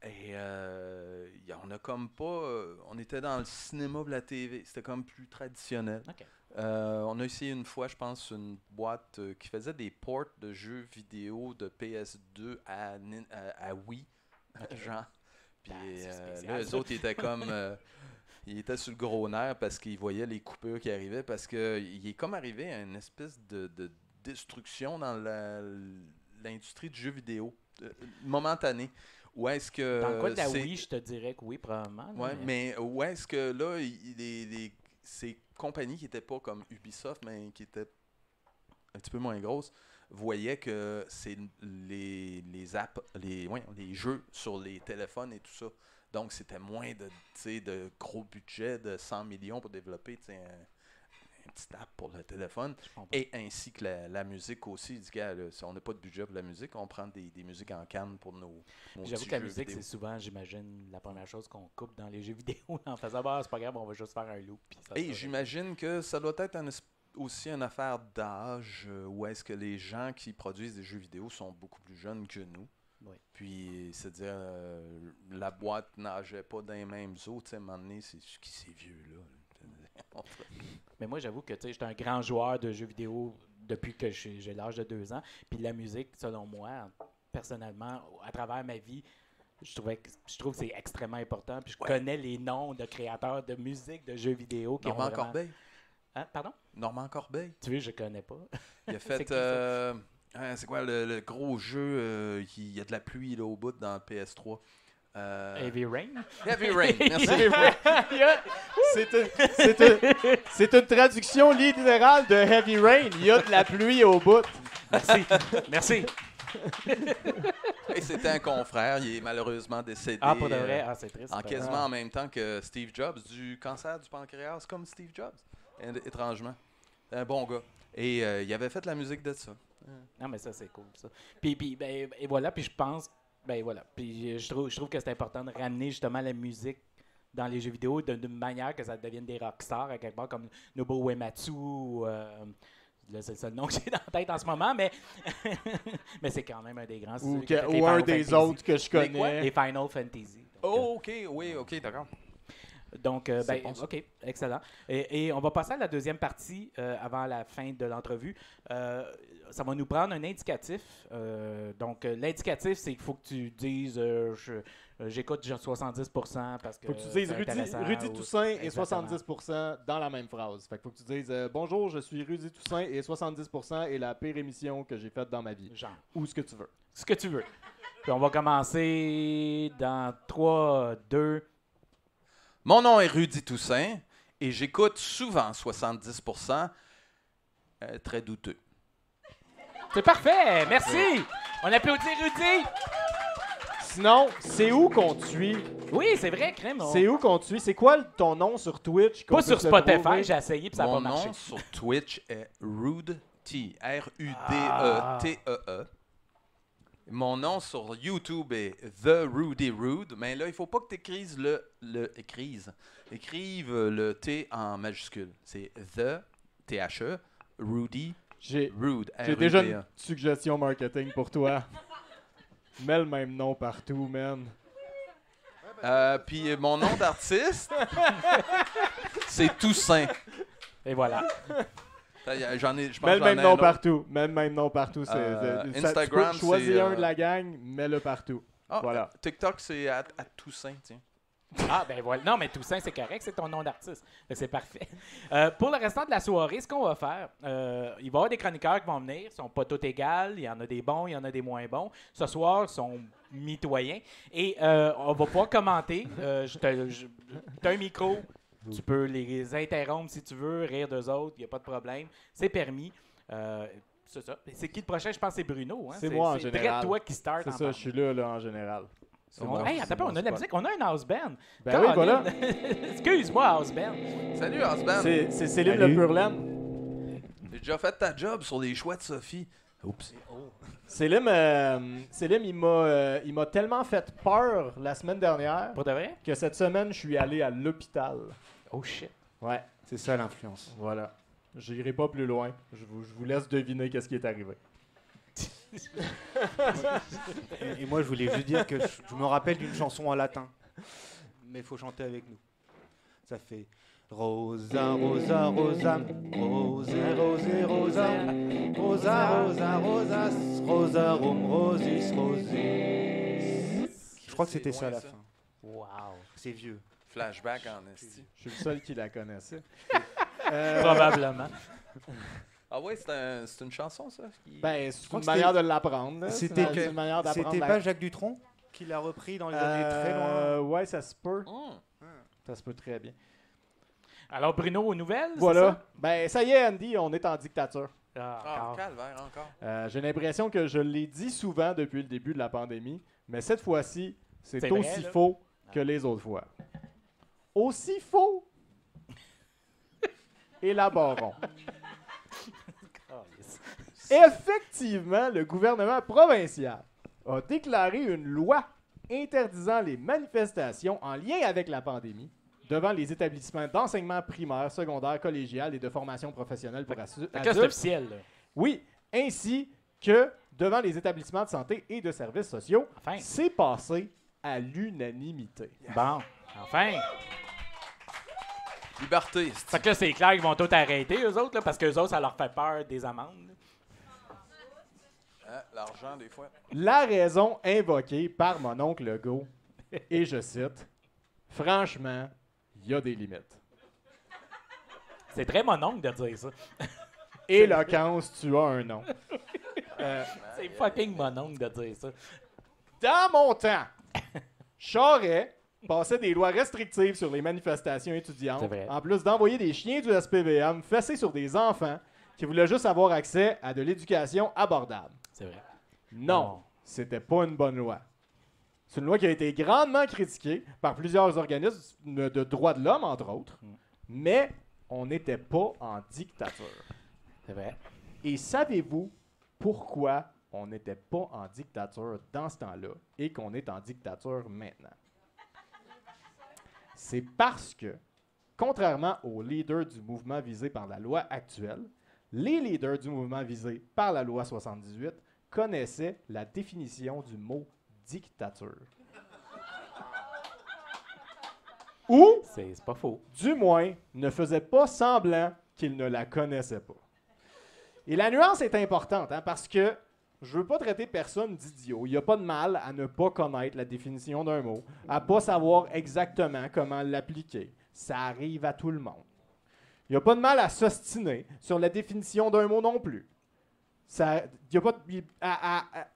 Et on a comme pas... on était dans le cinéma de la TV, c'était comme plus traditionnel. OK. On a essayé une fois, je pense, une boîte qui faisait des ports de jeux vidéo de PS2 à Wii, genre. Puis c'est là, spécial, eux ça. autres, ils étaient comme... ils étaient sur le gros nerf parce qu'ils voyaient les coupures qui arrivaient, parce qu'il est comme arrivé à une espèce de destruction dans l'industrie du jeu vidéo, momentanée. Où est-ce que... Dans le cas de la Wii, je te dirais que oui, probablement. là, Ouais, mais où est-ce que là, ces compagnies qui n'étaient pas comme Ubisoft, mais qui étaient un petit peu moins grosses, voyaient que c'est les apps, les jeux sur les téléphones et tout ça. Donc, c'était moins de gros budget de 100 millions pour développer un petit app pour le téléphone. Je comprends. Et ainsi que la musique aussi. Il dit, gars, là, si on n'a pas de budget pour la musique, on prend des musiques en canne pour nos J'avoue petits que la jeux musique, vidéo. c'est souvent, j'imagine, la première chose qu'on coupe dans les jeux vidéo en faisant bah, c'est pas grave, on va juste faire un loop. Puis ça Et sera- j'imagine que ça doit être aussi une affaire d'âge, où est-ce que les gens qui produisent des jeux vidéo sont beaucoup plus jeunes que nous. Oui. Puis, c'est-à-dire, la boîte nageait pas dans les mêmes eaux. Tu sais, à un moment donné, c'est qui ces vieux-là? Mais moi, j'avoue que j'étais un grand joueur de jeux vidéo depuis que j'ai l'âge de 2 ans. Puis la musique, selon moi, personnellement, à travers ma vie, je trouve que c'est extrêmement important. Puis je connais les noms de créateurs de musique, de jeux vidéo. Qui ont Normand vraiment... Corbeil. Hein? Pardon? Normand Corbeil. Tu vois, je connais pas. Il a C'est fait... qui, ça? c'est quoi le gros jeu? Il y a de la pluie là, au bout dans le PS3. Heavy Rain? Heavy Rain. Merci. C'est une traduction littérale de Heavy Rain. Il y a de la pluie au bout. Merci. Merci. Et c'était un confrère. Il est malheureusement décédé. Ah, pour de vrai? Ah, c'est triste. En quasiment en même temps que Steve Jobs, du cancer du pancréas, comme Steve Jobs, étrangement. Un bon gars. Et il avait fait la musique de ça. Non, mais ça, c'est cool, ça. Puis ben, et voilà, puis je pense, ben voilà. Puis je trouve que c'est important de ramener justement la musique dans les jeux vidéo d'une manière que ça devienne des rockstars, à quelque part, comme Nobuo Uematsu, ou, là, c'est le seul nom que j'ai dans la tête en ce moment, mais, mais c'est quand même un des grands. c'est Ou, celui qui a fait les ou un Final des Fantasy. autres que je Les quoi? connais. Les Final Fantasy. Oh, OK, oui, OK, d'accord. Donc, C'est ben, bon, ça. OK, excellent. Et on va passer à la deuxième partie avant la fin de l'entrevue. Ça va nous prendre un indicatif. Donc, l'indicatif, c'est qu'il faut que tu dises j'écoute genre 70% parce que. Faut que tu dises c'est intéressant Rudy ou- Toussaint et Exactement. 70% dans la même phrase. Fait que faut que tu dises bonjour, je suis Rudy Toussaint et 70% est la pire émission que j'ai faite dans ma vie. Genre, Ou ce que tu veux. ce que tu veux. Puis on va commencer dans 3, 2. Mon nom est Rudy Toussaint et j'écoute souvent 70%. Très douteux. C'est parfait, merci. On applaudit Rudy. Sinon, c'est où qu'on te suit? Oui, c'est vrai, crème. C'est où qu'on te suite? C'est quoi ton nom sur Twitch? qu'on Pas sur puisse le trouver? Spotify, j'ai essayé puis ça n'a Mon pas marché. nom sur Twitch est Rude T. Ah. R-U-D-E-T-E-E. Mon nom sur YouTube est The Rudy Rude, mais là, il faut pas que tu écrives écrive le T en majuscule. C'est The, T-H-E, Rudy J'ai Rude. j'ai déjà R-U-D-E. une suggestion marketing pour toi. Mets le même nom partout, man. Puis mon nom d'artiste, c'est Toussaint. Et voilà. J'en ai, je pense Mets le que j'en même ai nom un autre. partout. Mets le même nom partout. Instagram, tu peux choisir c'est, un de la gang, mets-le partout. Ah, Voilà. TikTok, c'est à Toussaint, tiens. Ah, ben voilà. Non, mais Toussaint, c'est correct, c'est ton nom d'artiste. Fait que c'est parfait. Pour le restant de la soirée, ce qu'on va faire, il va y avoir des chroniqueurs qui vont venir. Ils ne sont pas tous égaux. Il y en a des bons, il y en a des moins bons. Ce soir, ils sont mitoyens. Et on va pouvoir commenter. Tu as un micro. Tu peux les interrompre si tu veux, rire d'eux autres. Il n'y a pas de problème. C'est permis. C'est ça. Et c'est qui le prochain? Je pense que c'est Bruno. Hein? C'est moi, en C'est général. toi qui start. C'est ça, je suis là, en général. C'est On, mon- hey, c'est attends, mon on a de la spot. musique. On a un house band. Ben oui, Colin. voilà. Excuse-moi, house band. Salut, Osban. C'est Céline Salut. Le Purlaine. J'ai déjà fait ta job sur les choix de Sophie. Oups. Célim, il m'a tellement fait peur la semaine dernière Pour de vrai? que cette semaine, je suis allé à l'hôpital. Oh shit. Ouais, C'est ça l'influence. voilà. J'irai pas plus loin. Je vous laisse deviner qu'est-ce qui est arrivé. Et moi, je voulais juste dire que je me rappelle d'une chanson en latin. Mais il faut chanter avec nous. Ça fait Rosa, Rosa, Rosa, Rose, Rose, Rosa, Rosa, Rosa, Rosas, Rosa, Rum, Rosis, Rosis. Je crois que c'était ça à la fin. Wow. C'est vieux. Flashback en esti. Je suis le seul qui la connaissait. Probablement. Ah ouais, c'est une chanson, ça? Ben, c'est crois une que manière de l'apprendre. là. C'était- C'est une manière d'apprendre. C'était pas Jacques Dutronc qui l'a repris dans les années très loin. Ouais, ça se peut. Hum. Ça se peut très bien. Alors, Bruno, aux nouvelles? c'est Voilà. Ben, ça y est, Andy, on est en dictature. ça? Ah, encore. calvaire, encore. J'ai l'impression que je l'ai dit souvent depuis le début de la pandémie, mais cette fois-ci, c'est C'est aussi vrai, là. faux que les autres fois. Aussi faux? Élaborons. Effectivement, le gouvernement provincial a déclaré une loi interdisant les manifestations en lien avec la pandémie devant les établissements d'enseignement primaire, secondaire, collégial et de formation professionnelle pour Fait que là, c'est adultes. officiel. Là. Oui, ainsi que devant les établissements de santé et de services sociaux. Enfin. C'est passé à l'unanimité. Bon. Enfin. Liberté, esti. Fait que là, c'est clair qu'ils vont tout arrêter, eux autres, là, parce qu'eux autres, ça leur fait peur des amendes. Hein, l'argent, des fois. La raison invoquée par mon oncle Legault, et je cite, « Franchement, il y a des limites. C'est très mon oncle de dire ça. Éloquence, tu as un nom. C'est fucking mon oncle de dire ça. Dans mon temps, Charest passait des lois restrictives sur les manifestations étudiantes, C'est vrai. en plus d'envoyer des chiens du SPVM fessés sur des enfants qui voulaient juste avoir accès à de l'éducation abordable. C'est vrai. Non, c'était pas une bonne loi. C'est une loi qui a été grandement critiquée par plusieurs organismes de droits de l'homme, entre autres, mais on n'était pas en dictature. C'est vrai. Et savez-vous pourquoi on n'était pas en dictature dans ce temps-là et qu'on est en dictature maintenant? C'est parce que, contrairement aux leaders du mouvement visé par la loi actuelle, les leaders du mouvement visé par la loi 78 connaissaient la définition du mot dictature. Ou, C'est pas faux. du moins, ne faisaient pas semblant qu'ils ne la connaissaient pas. Et la nuance est importante, hein, parce que je veux pas traiter personne d'idiot. Il n'y a pas de mal à ne pas connaître la définition d'un mot, à pas savoir exactement comment l'appliquer. Ça arrive à tout le monde. Il n'y a pas de mal à s'ostiner sur la définition d'un mot non plus. Ça, y a pas de-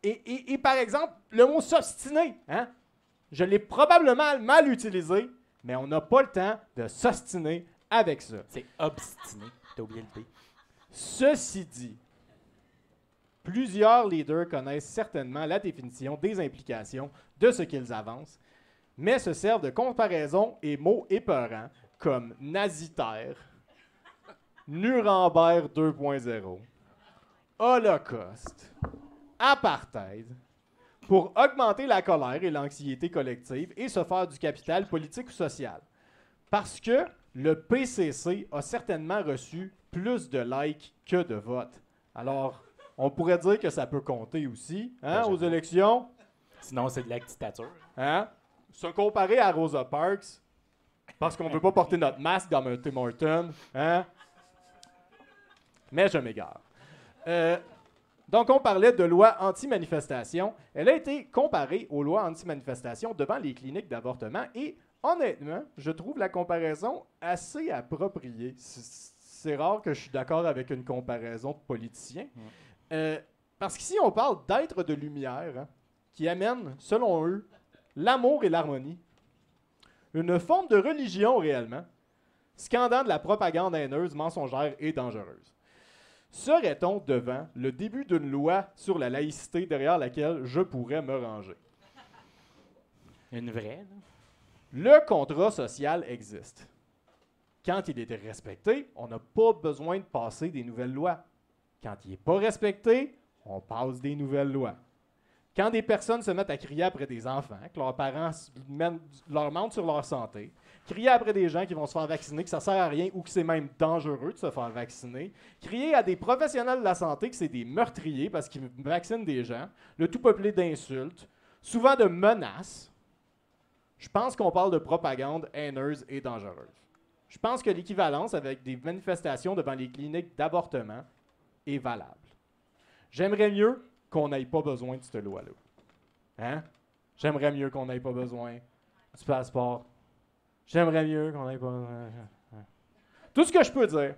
et par exemple, le mot s'ostiner, hein, je l'ai probablement mal utilisé, mais on n'a pas le temps de s'ostiner avec ça. C'est obstiné. T'as oublié le P. Ceci dit, plusieurs leaders connaissent certainement la définition des implications de ce qu'ils avancent, mais se servent de comparaisons et mots épeurants comme nazitaire, Nuremberg 2.0, Holocauste, apartheid, pour augmenter la colère et l'anxiété collective et se faire du capital politique ou social. Parce que le PCC a certainement reçu plus de likes que de votes. Alors, on pourrait dire que ça peut compter aussi, hein, aux élections. Sinon, c'est de la dictature. Hein? Se comparer à Rosa Parks, parce qu'on veut pas porter notre masque dans un Tim Hortons, hein? Mais je m'égare. Donc, on parlait de loi anti-manifestation. Elle a été comparée aux lois anti-manifestation devant les cliniques d'avortement et, honnêtement, je trouve la comparaison assez appropriée. C'est rare que je suis d'accord avec une comparaison de politicien. Parce qu'ici, on parle d'êtres de lumière, hein, qui amènent, selon eux, l'amour et l'harmonie. Une forme de religion réellement, scandant de la propagande haineuse, mensongère et dangereuse. Serait-on devant le début d'une loi sur la laïcité derrière laquelle je pourrais me ranger? Une vraie, là. Le contrat social existe. Quand il est respecté, on n'a pas besoin de passer des nouvelles lois. Quand il n'est pas respecté, on passe des nouvelles lois. Quand des personnes se mettent à crier après des enfants, que leurs parents leur mentent sur leur santé, crier après des gens qui vont se faire vacciner, que ça ne sert à rien ou que c'est même dangereux de se faire vacciner, crier à des professionnels de la santé que c'est des meurtriers parce qu'ils vaccinent des gens, le tout peuplé d'insultes, souvent de menaces, je pense qu'on parle de propagande haineuse et dangereuse. Je pense que l'équivalence avec des manifestations devant les cliniques d'avortement est valable. J'aimerais mieux qu'on n'ait pas besoin de cette loi-là. Hein? J'aimerais mieux qu'on n'ait pas besoin du passeport. J'aimerais mieux qu'on n'ait pas... Tout ce que je peux dire,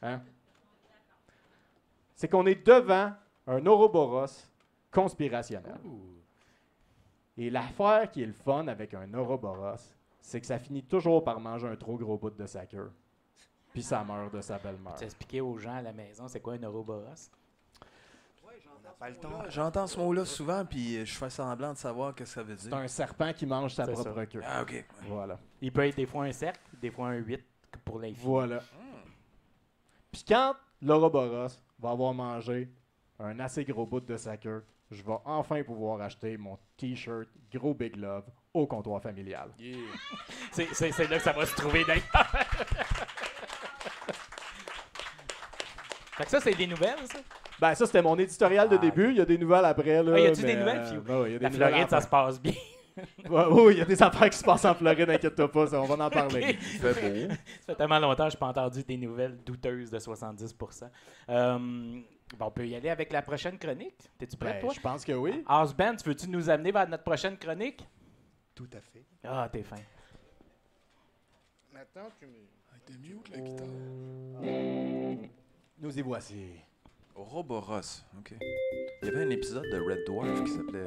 hein, c'est qu'on est devant un Ouroboros conspirationnel. Et l'affaire qui est le fun avec un Ouroboros, c'est que ça finit toujours par manger un trop gros bout de sa queue. Puis ça meurt de sa belle-mère. Tu expliquer aux gens à la maison, c'est quoi un Ouroboros? Pas le temps. J'entends ce mot-là souvent, puis je fais semblant de savoir qu'est-ce que ça veut dire. C'est un serpent qui mange sa C'est propre ça. queue. Ah, OK. Voilà. Il peut être des fois un cercle, des fois un 8 pour l'infini. Voilà. Puis quand l'Ouroboros va avoir mangé un assez gros bout de sa queue, je vais enfin pouvoir acheter mon T-shirt Gros Big Love au comptoir familial. Yeah. C'est là que ça va se trouver d'ailleurs. Fait que ça, c'est des nouvelles, ça? Ben ça, c'était mon éditorial de début. Il y a des nouvelles après. Là, Ah, y a-tu des mais, nouvelles, Fio? ben oui, il y a des La nouvelles Floride, ça après. se passe bien. Oui, il y a des affaires qui se passent en Floride, inquiète-toi pas, ça, on va en parler. Ok. Il fait beau. Ça fait tellement longtemps que je n'ai pas entendu des nouvelles douteuses de 70%. On peut y aller avec la prochaine chronique. T'es-tu prêt, Ben, toi? je pense que oui. Houseband, veux-tu nous amener vers notre prochaine chronique? Tout à fait. Ah, t'es fin. Maintenant, tu me... T'es mieux que la guitare. Nous y voici. Ouroboros. OK. Il y avait un épisode de Red Dwarf qui s'appelait...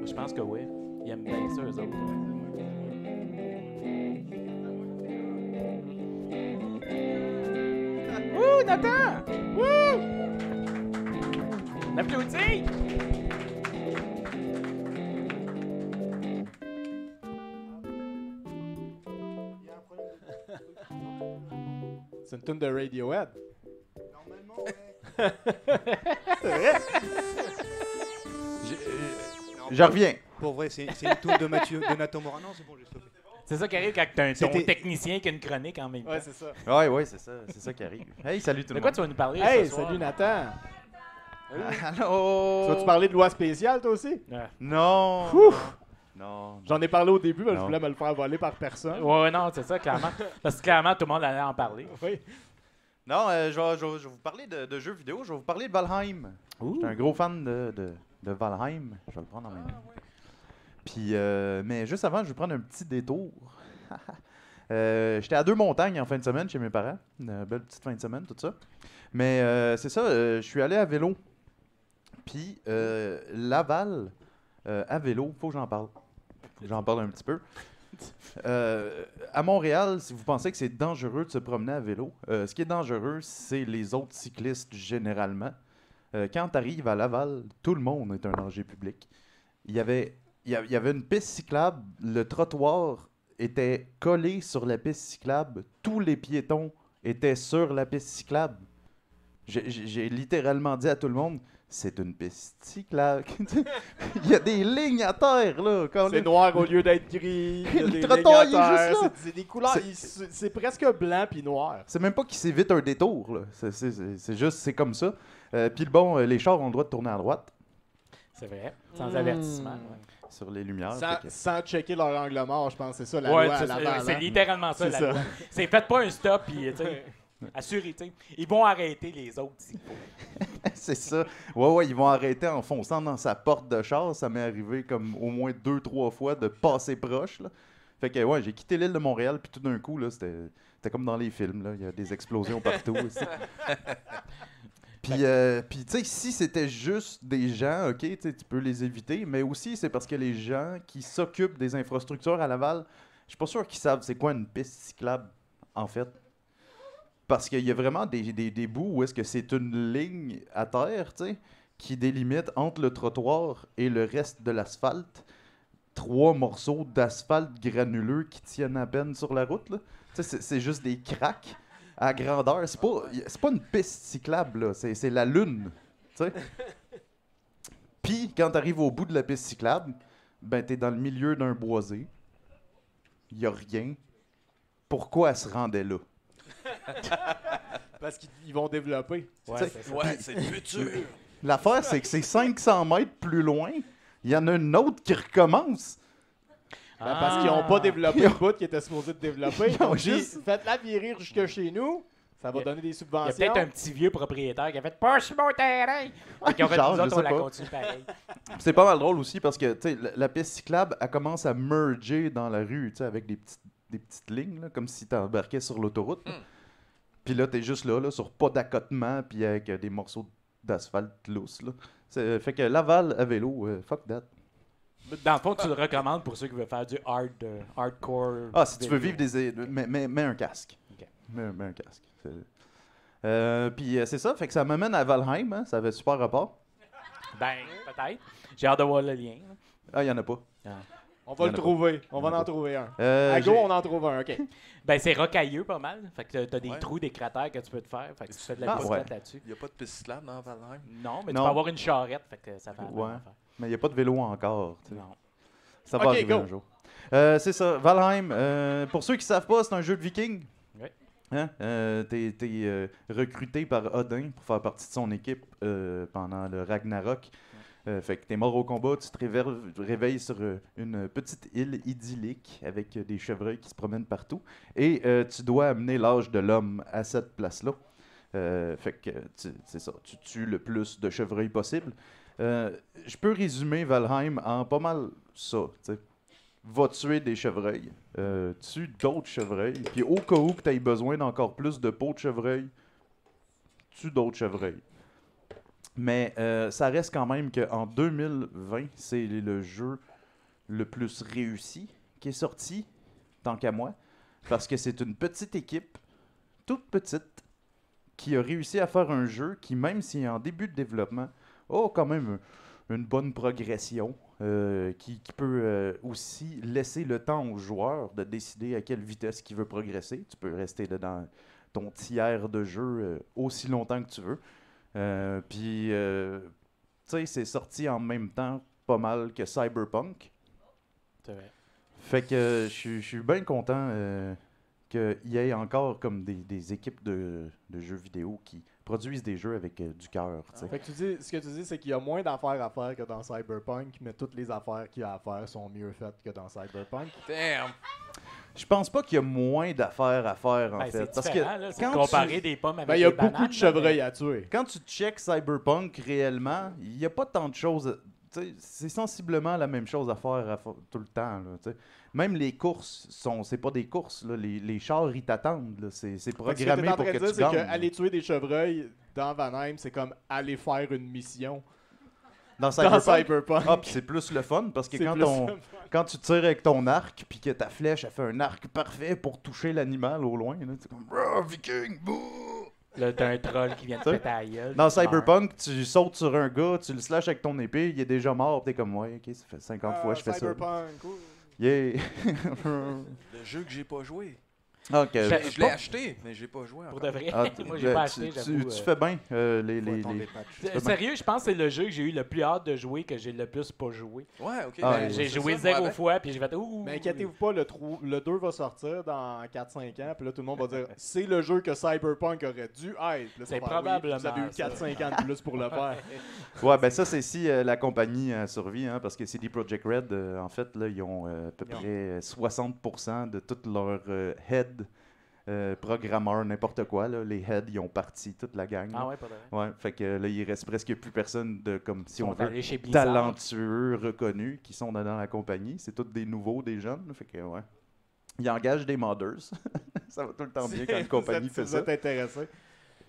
Je pense que oui. Ils aiment bien ça, eux autres. Wouh, Nathan! Wouh! On applaudit! C'est une tune de Radiohead. Normalement, ouais. Je reviens. Pour vrai, c'est une tour de Mathieu, de Nathan Morin. Non, c'est bon, j'ai stoppé. C'est ça qui arrive quand t'as ton C'était- technicien qui a une chronique en même temps. Ouais, c'est ça. Ouais, c'est ça. C'est ça qui arrive. Hey, salut tout De le quoi monde. tu vas nous parler Hey, ce soir? salut Nathan. Allô? Tu vas-tu parler de loi spéciale, toi aussi? Ah. Non. Ouf. Non. J'en ai parlé au début, mais je Non. voulais me le faire voler par personne. Ouais, non, c'est ça, clairement. Parce que clairement, tout le monde allait en parler. Oui. Non, je vais vous parler de jeux vidéo. Je vais vous parler de Valheim. J'étais un gros fan de Valheim. Je vais le prendre en main. Puis, mais juste avant, je vais prendre un petit détour. J'étais à Deux-Montagnes en fin de semaine chez mes parents. Une belle petite fin de semaine, tout ça. Mais c'est ça, je suis allé à vélo. Puis, Laval, à vélo, faut que j'en parle. Faut que j'en parle un petit peu. À Montréal, si vous pensez que c'est dangereux de se promener à vélo, ce qui est dangereux, c'est les autres cyclistes généralement. Quand tu arrives à Laval, tout le monde est un danger public. Il y avait une piste cyclable, le trottoir était collé sur la piste cyclable, tous les piétons étaient sur la piste cyclable. J'ai littéralement dit à tout le monde, c'est une piste cyclable. Il y a des lignes à terre, là. C'est noir au lieu d'être gris. Il y a Le des trottoir, lignes il est à terre. juste là. C'est des couleurs. C'est presque blanc puis noir. C'est même pas qu'il s'évite un détour, là. C'est juste, c'est comme ça. Puis bon, les chars ont le droit de tourner à droite C'est vrai. Sans avertissement. Ouais. sur les lumières. Sans, fait que- sans checker leur angle mort, je pense. C'est ça la Ouais, loi à c'est Laval. c'est hein? littéralement ça, C'est la ça. loi. C'est faites pas un stop, puis tu sais, assurez, tu sais. Ils vont arrêter les autres s'il faut. C'est ça. Ouais, ils vont arrêter en fonçant dans sa porte de char. Ça m'est arrivé comme au moins 2-3 fois de passer proche, là. Fait que ouais, j'ai quitté l'île de Montréal, puis tout d'un coup, là, c'était comme dans les films, là. Il y a des explosions partout aussi. Puis, tu sais, si c'était juste des gens, OK, tu sais, tu peux les éviter, mais aussi c'est parce que les gens qui s'occupent des infrastructures à Laval, je suis pas sûr qu'ils savent c'est quoi une piste cyclable, en fait. Parce qu'il y a vraiment des bouts où est-ce que c'est une ligne à terre, tu sais, qui délimite entre le trottoir et le reste de l'asphalte. 3 morceaux d'asphalte granuleux qui tiennent à peine sur la route, là. Tu sais, c'est juste des craques à grandeur. C'est pas une piste cyclable, là. C'est la lune, tu sais. Puis, quand t'arrives au bout de la piste cyclable, ben, t'es dans le milieu d'un boisé. Il y a rien. Pourquoi elle se rendait là? Parce qu'ils vont développer. Ouais, T'sais, c'est ça. Ouais, c'est le futur. L'affaire, c'est que c'est 500 mètres plus loin, il y en a une autre qui recommence. Ben, parce qu'ils n'ont pas développé le bout qu'ils étaient supposés de développer. Ils Ils ont ont dit, juste- faites-la virer jusque chez nous. Ça va Il y a- donner des Il y a subventions. peut-être un petit vieux propriétaire qui a fait « Pas sur mon terrain! » Et qui ont fait Genre, nous je autres, sais on la pas. continue pareil. C'est pas mal drôle aussi parce que tu sais, la piste cyclable, elle commence à merger dans la rue, tu sais, avec des petites lignes, là, comme si tu embarquais sur l'autoroute. là. Puis là, t'es juste là, sur pas d'accotement, puis avec des morceaux d'asphalte lousses. Là. Fait que Laval à vélo, fuck that. Dans le fond, tu le recommandes pour ceux qui veulent faire du hardcore. Ah, si tu veux vélo. vivre mets un casque. Ok. Mets un casque. Puis c'est ça, fait que ça m'amène à Valheim, hein, ça avait super rapport. Ben, peut-être. J'ai hâte de voir le lien. là. Ah, il y en a pas. On va Il y en le a trouver. On Il y en va a en pas. trouver un. Euh, À go, j'ai- on en trouve un. OK. Ben, c'est rocailleux pas mal. Fait que t'as des Ouais. trous, des cratères que tu peux te faire. Fait que tu fais de la Ah, bicyclette ouais. là-dessus. Il n'y a pas de piste cyclable dans Valheim. Non, mais Non. tu peux avoir une charrette. Fait que ça fait la même Ouais. affaire. Mais il n'y a pas de vélo encore. tu sais. Non. Ça va Ok, arriver go. un jour. C'est ça, Valheim. Pour ceux qui ne savent pas, c'est un jeu de viking. Ouais. Hein? T'es recruté par Odin pour faire partie de son équipe pendant le Ragnarok. Fait que t'es mort au combat, tu te réveilles sur une petite île idyllique avec des chevreuils qui se promènent partout. Et tu dois amener l'âge de l'homme à cette place-là. Fait que c'est ça, tu tues le plus de chevreuils possible. Je peux résumer Valheim en pas mal ça. T'sais. Va tuer des chevreuils, tue d'autres chevreuils, puis au cas où tu aies besoin d'encore plus de peau de chevreuil, tue d'autres chevreuils. Mais ça reste quand même qu'en 2020, c'est le jeu le plus réussi qui est sorti, tant qu'à moi, parce que c'est une petite équipe, toute petite, qui a réussi à faire un jeu qui, même s'il est en début de développement, a quand même une bonne progression, qui peut aussi laisser le temps aux joueurs de décider à quelle vitesse ils veulent progresser. Tu peux rester dans ton tiers de jeu aussi longtemps que tu veux. Puis, tu sais, c'est sorti en même temps pas mal que Cyberpunk. C'est vrai. Fait que je suis bien content qu'il y ait encore comme des équipes de jeux vidéo qui produisent des jeux avec du cœur. tu sais. Fait que ce que tu dis, c'est qu'il y a moins d'affaires à faire que dans Cyberpunk, mais toutes les affaires qu'il y a à faire sont mieux faites que dans Cyberpunk. Damn! Je pense pas qu'il y a moins d'affaires à faire en Ben, fait. c'est Parce différent, que là. C'est quand comparer tu- des pommes avec Ben, il y a des beaucoup bananes, de là, chevreuils à tuer. Quand tu checkes Cyberpunk réellement, il n'y a pas tant de choses. Tu sais, c'est sensiblement la même chose à faire tout le temps. Là, tu sais. Même les courses, c'est pas des courses. Là. Les chars, ils t'attendent. là. C'est Fait que programmé ce que pour t'es que en train de tu dire, c'est gagnes. qu'aller tuer des chevreuils dans Valheim, c'est comme aller faire une mission Dans dans Cyberpunk, Cyberpunk. ah, puis c'est plus le fun parce que C'est quand, plus quand tu tires avec ton arc puis que ta flèche a fait un arc parfait pour toucher l'animal au loin, là, c'est comme Brrr, Viking, bouh! Là, t'as un troll qui vient de Tu sais, péter la gueule. Dans tu meurs. Cyberpunk, tu sautes sur un gars, tu le slashes avec ton épée, il est déjà mort, t'es comme ouais, ok, ça fait 50 fois que je fais ça. Cyberpunk, ouh. Yeah! Le jeu que j'ai pas joué. Ok. Je l'ai acheté, mais j'ai pas joué Pour encore. de vrai. Ah, Moi, j'ai pas tu- acheté, tu, j'avoue. tu fais bien. Faut attendre les patchs. Sérieux, je pense que c'est le jeu que j'ai eu le plus hâte de jouer, que j'ai le plus pas joué. Ouais, ok. Ah, ben, J'ai c'est joué ça, 0 moi, fois, puis j'ai fait ouh. Mais inquiétez-vous pas, le 2 va sortir dans 4-5 ans, puis là tout le monde va dire c'est le jeu que Cyberpunk aurait dû être. Puis là, C'est ça va, probablement vous avez eu ça. 4-5 ans de plus pour le faire. Ouais, ben ça, c'est si la compagnie survit, hein, parce que CD Projekt Red, en fait, là, ils ont à peu près 60% de tous leurs head programmeurs, n'importe quoi. Là, les heads, ils ont parti, toute la gang. Ah là. ouais, pas de vrai. Ouais, fait que là, il reste presque plus personne de, comme si Ils on sont veut, allés chez Blizzard. talentueux, reconnus, qui sont dans la compagnie. C'est tous des nouveaux, des jeunes. là, fait que, ouais. Ils engagent des modders. Ça va tout le temps bien quand une compagnie fait Vous ça. êtes intéressé.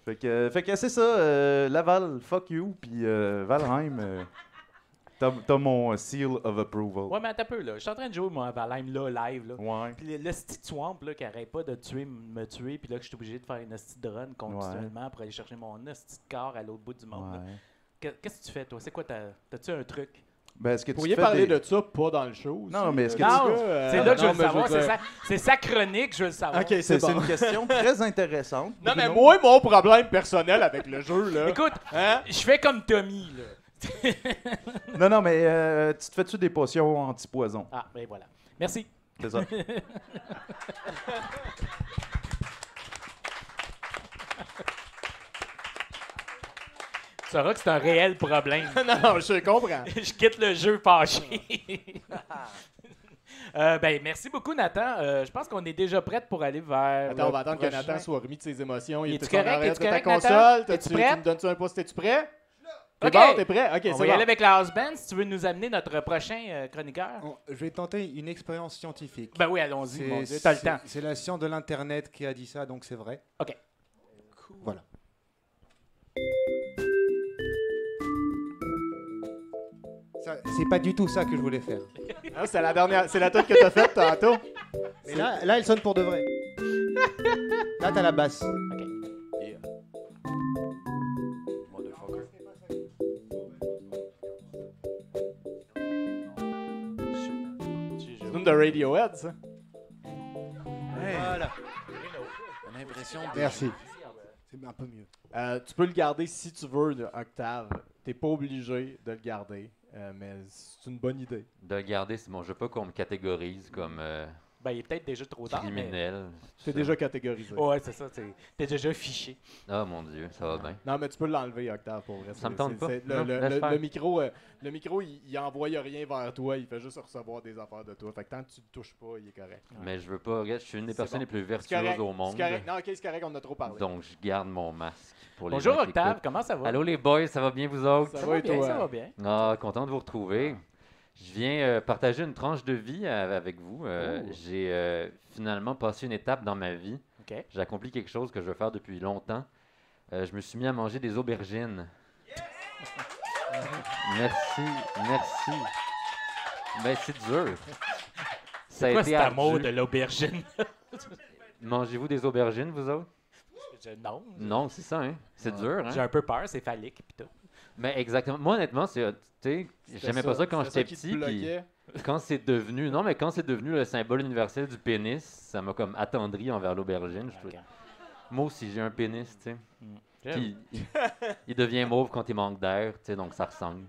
Fait que c'est ça, Laval, fuck you, puis Valheim, T'as mon seal of approval. Ouais, mais attends un peu, là. Je suis en train de jouer, moi, à Valheim, là, live, là. Ouais. Puis le sti de swamp, là, qui arrête pas de me tuer, puis là, que je suis obligé de faire une sti de run continuellement pour aller chercher mon sti de corps à l'autre bout du monde. là. Ouais. Qu'est-ce que tu fais, toi? C'est quoi t'as-tu un truc? Ben, est-ce que Vous tu pourriez fais parler des... de ça, pas dans le show. Aussi, Non, mais est-ce que là, tu- Non, petit gars, c'est là que je veux le mais savoir. veux dire- C'est sa chronique, je veux le savoir. Ok, c'est C'est bon. une question très intéressante. Non, mais Bruno. moi, mon problème personnel avec le jeu, là. Écoute, Hein? je fais comme Tommy, là. Non, mais tu te fais-tu des potions anti-poison? Ah, ben voilà. Merci. C'est ça. Tu sauras que c'est un réel problème. Non, je comprends. Je quitte le jeu fâché. Ben, merci beaucoup, Nathan. Je pense qu'on est déjà prête pour aller vers. Attends, on va le attendre que prochain. Nathan soit remis de ses émotions. Il Es-tu était en correct? arrière Es-tu de ta correct, Nathan? console. Es-tu Tu prêt? me donnes-tu un pouce? T'es-tu prêt? T'es Ok. bon? T'es prêt? Ok, On c'est va y bon. aller avec la house band si tu veux nous amener notre prochain chroniqueur. Je vais tenter une expérience scientifique. Ben oui, allons-y, mon Dieu, t'as le temps. C'est la science de l'Internet qui a dit ça, donc c'est vrai. OK. Voilà. C'est pas du tout ça que je voulais faire. Ah, c'est la dernière, c'est la toute que t'as faite tantôt. Mais là, elle sonne pour de vrai. Là, t'as la basse. Yeah. Motherfucker. C'est une de Radiohead, ça. Voilà. On a l'impression de... Merci. C'est un peu mieux. Tu peux le garder si tu veux, Octave. T'es pas obligé de le garder, mais c'est une bonne idée. De le garder, c'est bon. Je veux pas qu'on me catégorise comme Ben, il est peut-être déjà trop tard. Mais... criminel. C'est déjà catégorisé. Ouais, c'est ça. T'es déjà fiché. Ah mon Dieu, ça va bien. Non, mais tu peux l'enlever, Octave, pour vrai. Ça me tente pas. Le, Non, le- laisse le- faire. le micro, il envoie rien vers toi. Il fait juste recevoir des affaires de toi. Fait que tant que tu le touches pas, il est correct. Mais je veux pas. Regarde, je suis une des C'est personnes bon. les plus C'est vertueuses correct. au monde. C'est correct. Non, ok, c'est correct, on en a trop parlé. Donc je garde mon masque pour les Bonjour, gens qui Octave. écoutent. Comment ça va? Allô les boys, ça va bien vous autres? Ça va et bien, toi? ça va bien. Ah, content de vous retrouver. Je viens partager une tranche de vie avec vous. J'ai finalement passé une étape dans ma vie. OK. J'ai accompli quelque chose que je veux faire depuis longtemps. Je me suis mis à manger des aubergines. Merci, merci. Ben, c'est dur. Ça a Quoi été cet amour ardu. de l'aubergine? Mangez-vous des aubergines, vous autres? Non. Non, c'est ça, hein? C'est dur, hein? J'ai un peu peur, c'est phallique pis tout. Mais exactement. Moi, honnêtement, tu sais, j'aimais pas ça quand C'était j'étais qui te petit. Puis bloquait. quand c'est devenu, non, mais quand c'est devenu le symbole universel du pénis, ça m'a comme attendri envers l'aubergine. Je trouve- Ok. Moi aussi, j'ai un pénis, tu sais. J'avoue. Puis il devient mauve quand il manque d'air, tu sais, donc ça ressemble.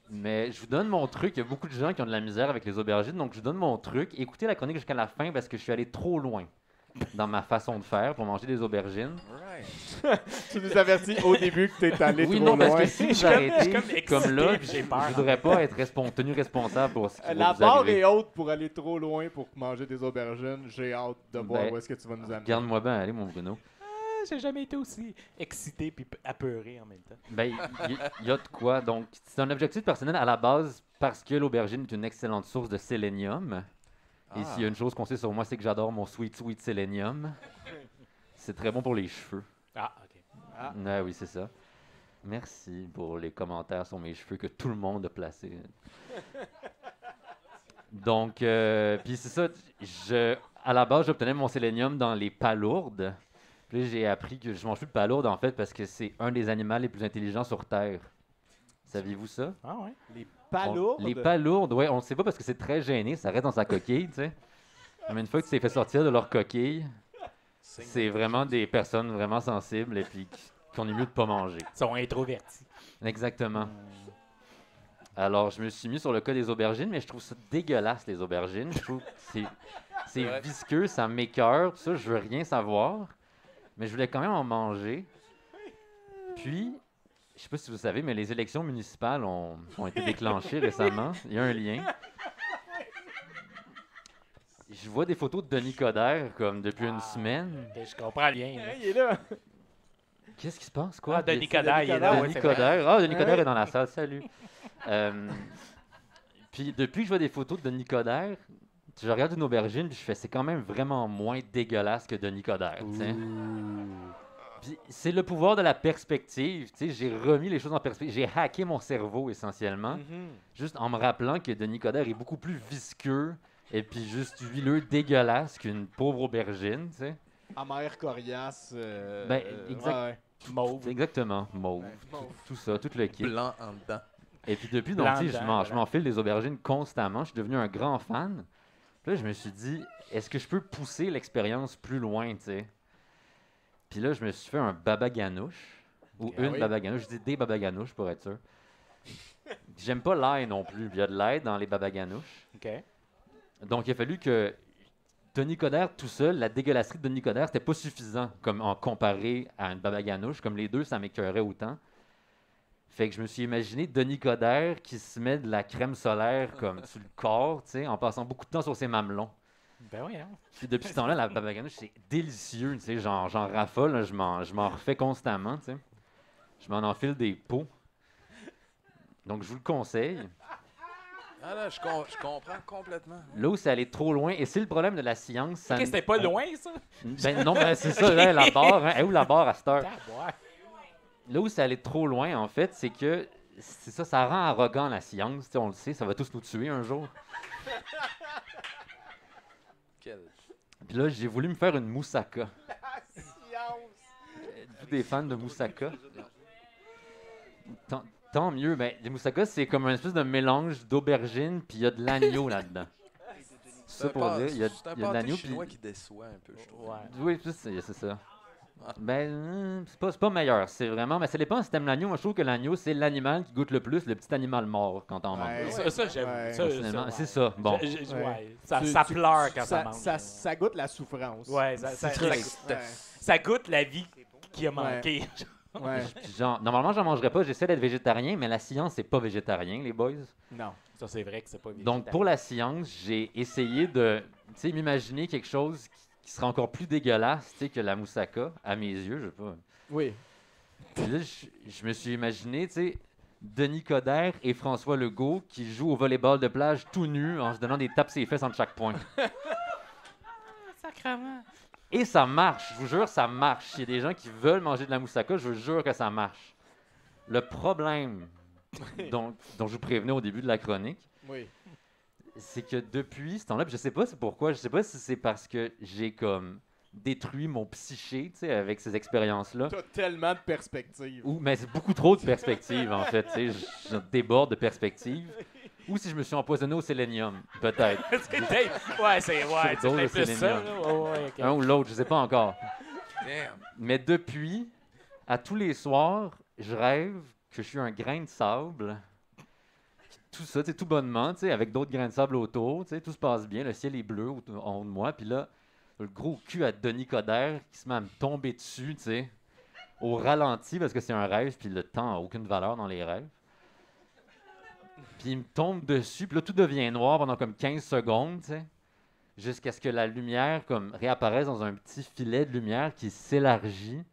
Mais je vous donne mon truc. Il y a beaucoup de gens qui ont de la misère avec les aubergines, donc je vous donne mon truc. Écoutez la chronique jusqu'à la fin parce que je suis allé trop loin dans ma façon de faire pour manger des aubergines. Right. Tu nous avertis au début que t'es allé Oui, trop non, parce loin. que si vous arrêtez comme comme là, excité, puis j'ai peur. je voudrais pas être tenu responsable pour ce qui va La vous barre arriver. est haute pour aller trop loin pour manger des aubergines. J'ai hâte de voir Ben, où est-ce que tu vas nous amener. Garde-moi bien, allez, mon Bruno. Ah, j'ai jamais été aussi excité puis apeuré en même temps. Ben, il y a de quoi. Donc, c'est un objectif personnel à la base parce que l'aubergine est une excellente source de sélénium. Et s'il y a une chose qu'on sait sur moi, c'est que j'adore mon sweet sélénium. C'est très bon pour les cheveux. Ah, OK. Ah. Ah oui, c'est ça. Merci pour les commentaires sur mes cheveux que tout le monde a placés. Donc, puis c'est ça, à la base, j'obtenais mon sélénium dans les palourdes. Puis là, j'ai appris que je mange plus de palourdes, en fait, parce que c'est un des animaux les plus intelligents sur Terre. Saviez-vous ça? Ah, ouais. Les palourdes. Les palourdes, ouais, on ne sait pas parce que c'est très gêné, ça reste dans sa coquille, tu sais. Mais une fois que tu t'es fait sortir de leur coquille, c'est vraiment des personnes vraiment sensibles et puis qu'on est mieux de pas manger. Ils sont introvertis. Exactement. Alors, je me suis mis sur le cas des aubergines, mais je trouve ça dégueulasse, les aubergines. Je trouve que c'est Ouais. visqueux, ça m'écoeure, tout ça, je veux rien savoir. Mais je voulais quand même en manger. Puis, je sais pas si vous savez, mais les élections municipales ont été déclenchées récemment. Il y a un lien. Je vois des photos de Denis Coderre, comme depuis une semaine. Ok, je comprends le lien. là. Hey, il est là. Qu'est-ce qui se passe, quoi? Ah, Denis Il- Coderre, il est là. ouais, Denis c'est vrai. Coderre. Ah, Denis Ouais. Coderre est dans la salle. Salut. Puis depuis que je vois des photos de Denis Coderre, je regarde une aubergine puis je fais c'est quand même vraiment moins dégueulasse que Denis Coderre. Tu sais. Puis c'est le pouvoir de la perspective. Tu sais, j'ai remis les choses en perspective. J'ai hacké mon cerveau essentiellement, juste en me rappelant que Denis Coderre est beaucoup plus visqueux et puis juste huileux, dégueulasse qu'une pauvre aubergine, tu sais. Amer, coriace. Ben, exact. ouais. Mauve. Exactement, mauve. Mauve. Tout ça, tout le kit. Blanc en dedans. Et puis depuis, donc, Blanc tu sais, dedans, je m'enfile des aubergines constamment. Je suis devenu un grand fan. Puis là, je me suis dit, est-ce que je peux pousser l'expérience plus loin, tu sais? Puis là, je me suis fait un baba ganouche. Ou Ah une oui? baba ganouche. Je dis des baba ganouches pour être sûr. J'aime pas l'ail non plus. Il y a de l'ail dans les baba ganouches. OK. Donc, il a fallu que Denis Coderre tout seul, la dégueulasserie de Denis Coderre, c'était pas suffisant comme en comparé à une baba ganouche. Comme les deux, ça m'écœurait autant. Fait que je me suis imaginé Denis Coderre qui se met de la crème solaire comme sur le corps, tu sais, en passant beaucoup de temps sur ses mamelons. Ben oui, hein. Puis depuis ce temps-là, la baba ganouche, c'est délicieux, tu sais, j'en raffole, là, je m'en refais constamment, tu sais. Je m'en enfile des pots. Donc, je vous le conseille. Ah là, je comprends complètement. Là où c'est allé trop loin, et c'est le problème de la science... ça OK, n- c'était pas loin, ça? Ben non, ben c'est ça, là, la barre, hein. Elle est où la barre à cette heure? Taboire. Là où c'est allé trop loin, en fait, c'est que c'est ça, ça rend arrogant la science, tu sais, on le sait, ça va tous nous tuer un jour. Quel... Puis là, j'ai voulu me faire une moussaka. Êtes-vous des fans de moussaka? Tant mieux. Ben, les moussakas, c'est comme un espèce de mélange d'aubergine, puis il y a de l'agneau là-dedans. Ça pour dire, il y a C'est un de pâté l'agneau. chinois Puis... qui déçoit un peu, je trouve. Ouais. Oui, c'est ça. Ben, c'est pas meilleur. C'est vraiment. Mais ça dépend si t'aimes l'agneau. Moi, je trouve que l'agneau, c'est l'animal qui goûte le plus, le petit animal mort quand on mange. Ouais. Ça, j'avoue. Ouais. Ça, Personnellement, c'est ça. Bon. Ouais. Ça Tu- pleure quand ça mange. Ça goûte la souffrance. Ouais, Ouais. ça goûte la vie qui a manqué. Ouais. Genre, normalement, j'en mangerais pas. J'essaie d'être végétarien, mais la science, c'est pas végétarien, les boys. Non. Ça, c'est vrai que c'est pas Donc, pour la science, j'ai essayé de m'imaginer quelque chose qui serait encore plus dégueulasse que la moussaka, à mes yeux. Je sais pas. Oui. Puis là, je me suis imaginé, tu sais, Denis Coderre et François Legault qui jouent au volleyball de plage tout nus en se donnant des tapes sur les fesses entre chaque point. Sacrement. Et ça marche, je vous jure, ça marche. Il y a des gens qui veulent manger de la moussaka, je vous jure que ça marche. Le problème dont je vous prévenais au début de la chronique, Oui. c'est que depuis ce temps-là, puis je sais pas c'est pourquoi, je sais pas si c'est parce que j'ai comme détruit mon psyché, tu sais, avec ces expériences-là, T'as tellement de perspectives. mais c'est beaucoup trop de perspectives, en fait, tu sais, je déborde de perspectives, ou si je me suis empoisonné au sélénium, peut-être. C'est Sur dose de peut-être plus ça. sélénium. Là. Ouais, ok. Un ou l'autre, je sais pas encore. Damn. Mais depuis, à tous les soirs, je rêve que je suis un grain de sable. Tout ça, tu sais, tout bonnement, tu sais, avec d'autres grains de sable autour, tu sais, tout se passe bien, le ciel est bleu en haut de moi, puis là, le gros cul à Denis Coderre qui se met à me tomber dessus, tu sais, au ralenti parce que c'est un rêve, puis le temps n'a aucune valeur dans les rêves. Puis il me tombe dessus, puis là, tout devient noir pendant comme 15 secondes, tu sais, jusqu'à ce que la lumière comme réapparaisse dans un petit filet de lumière qui s'élargit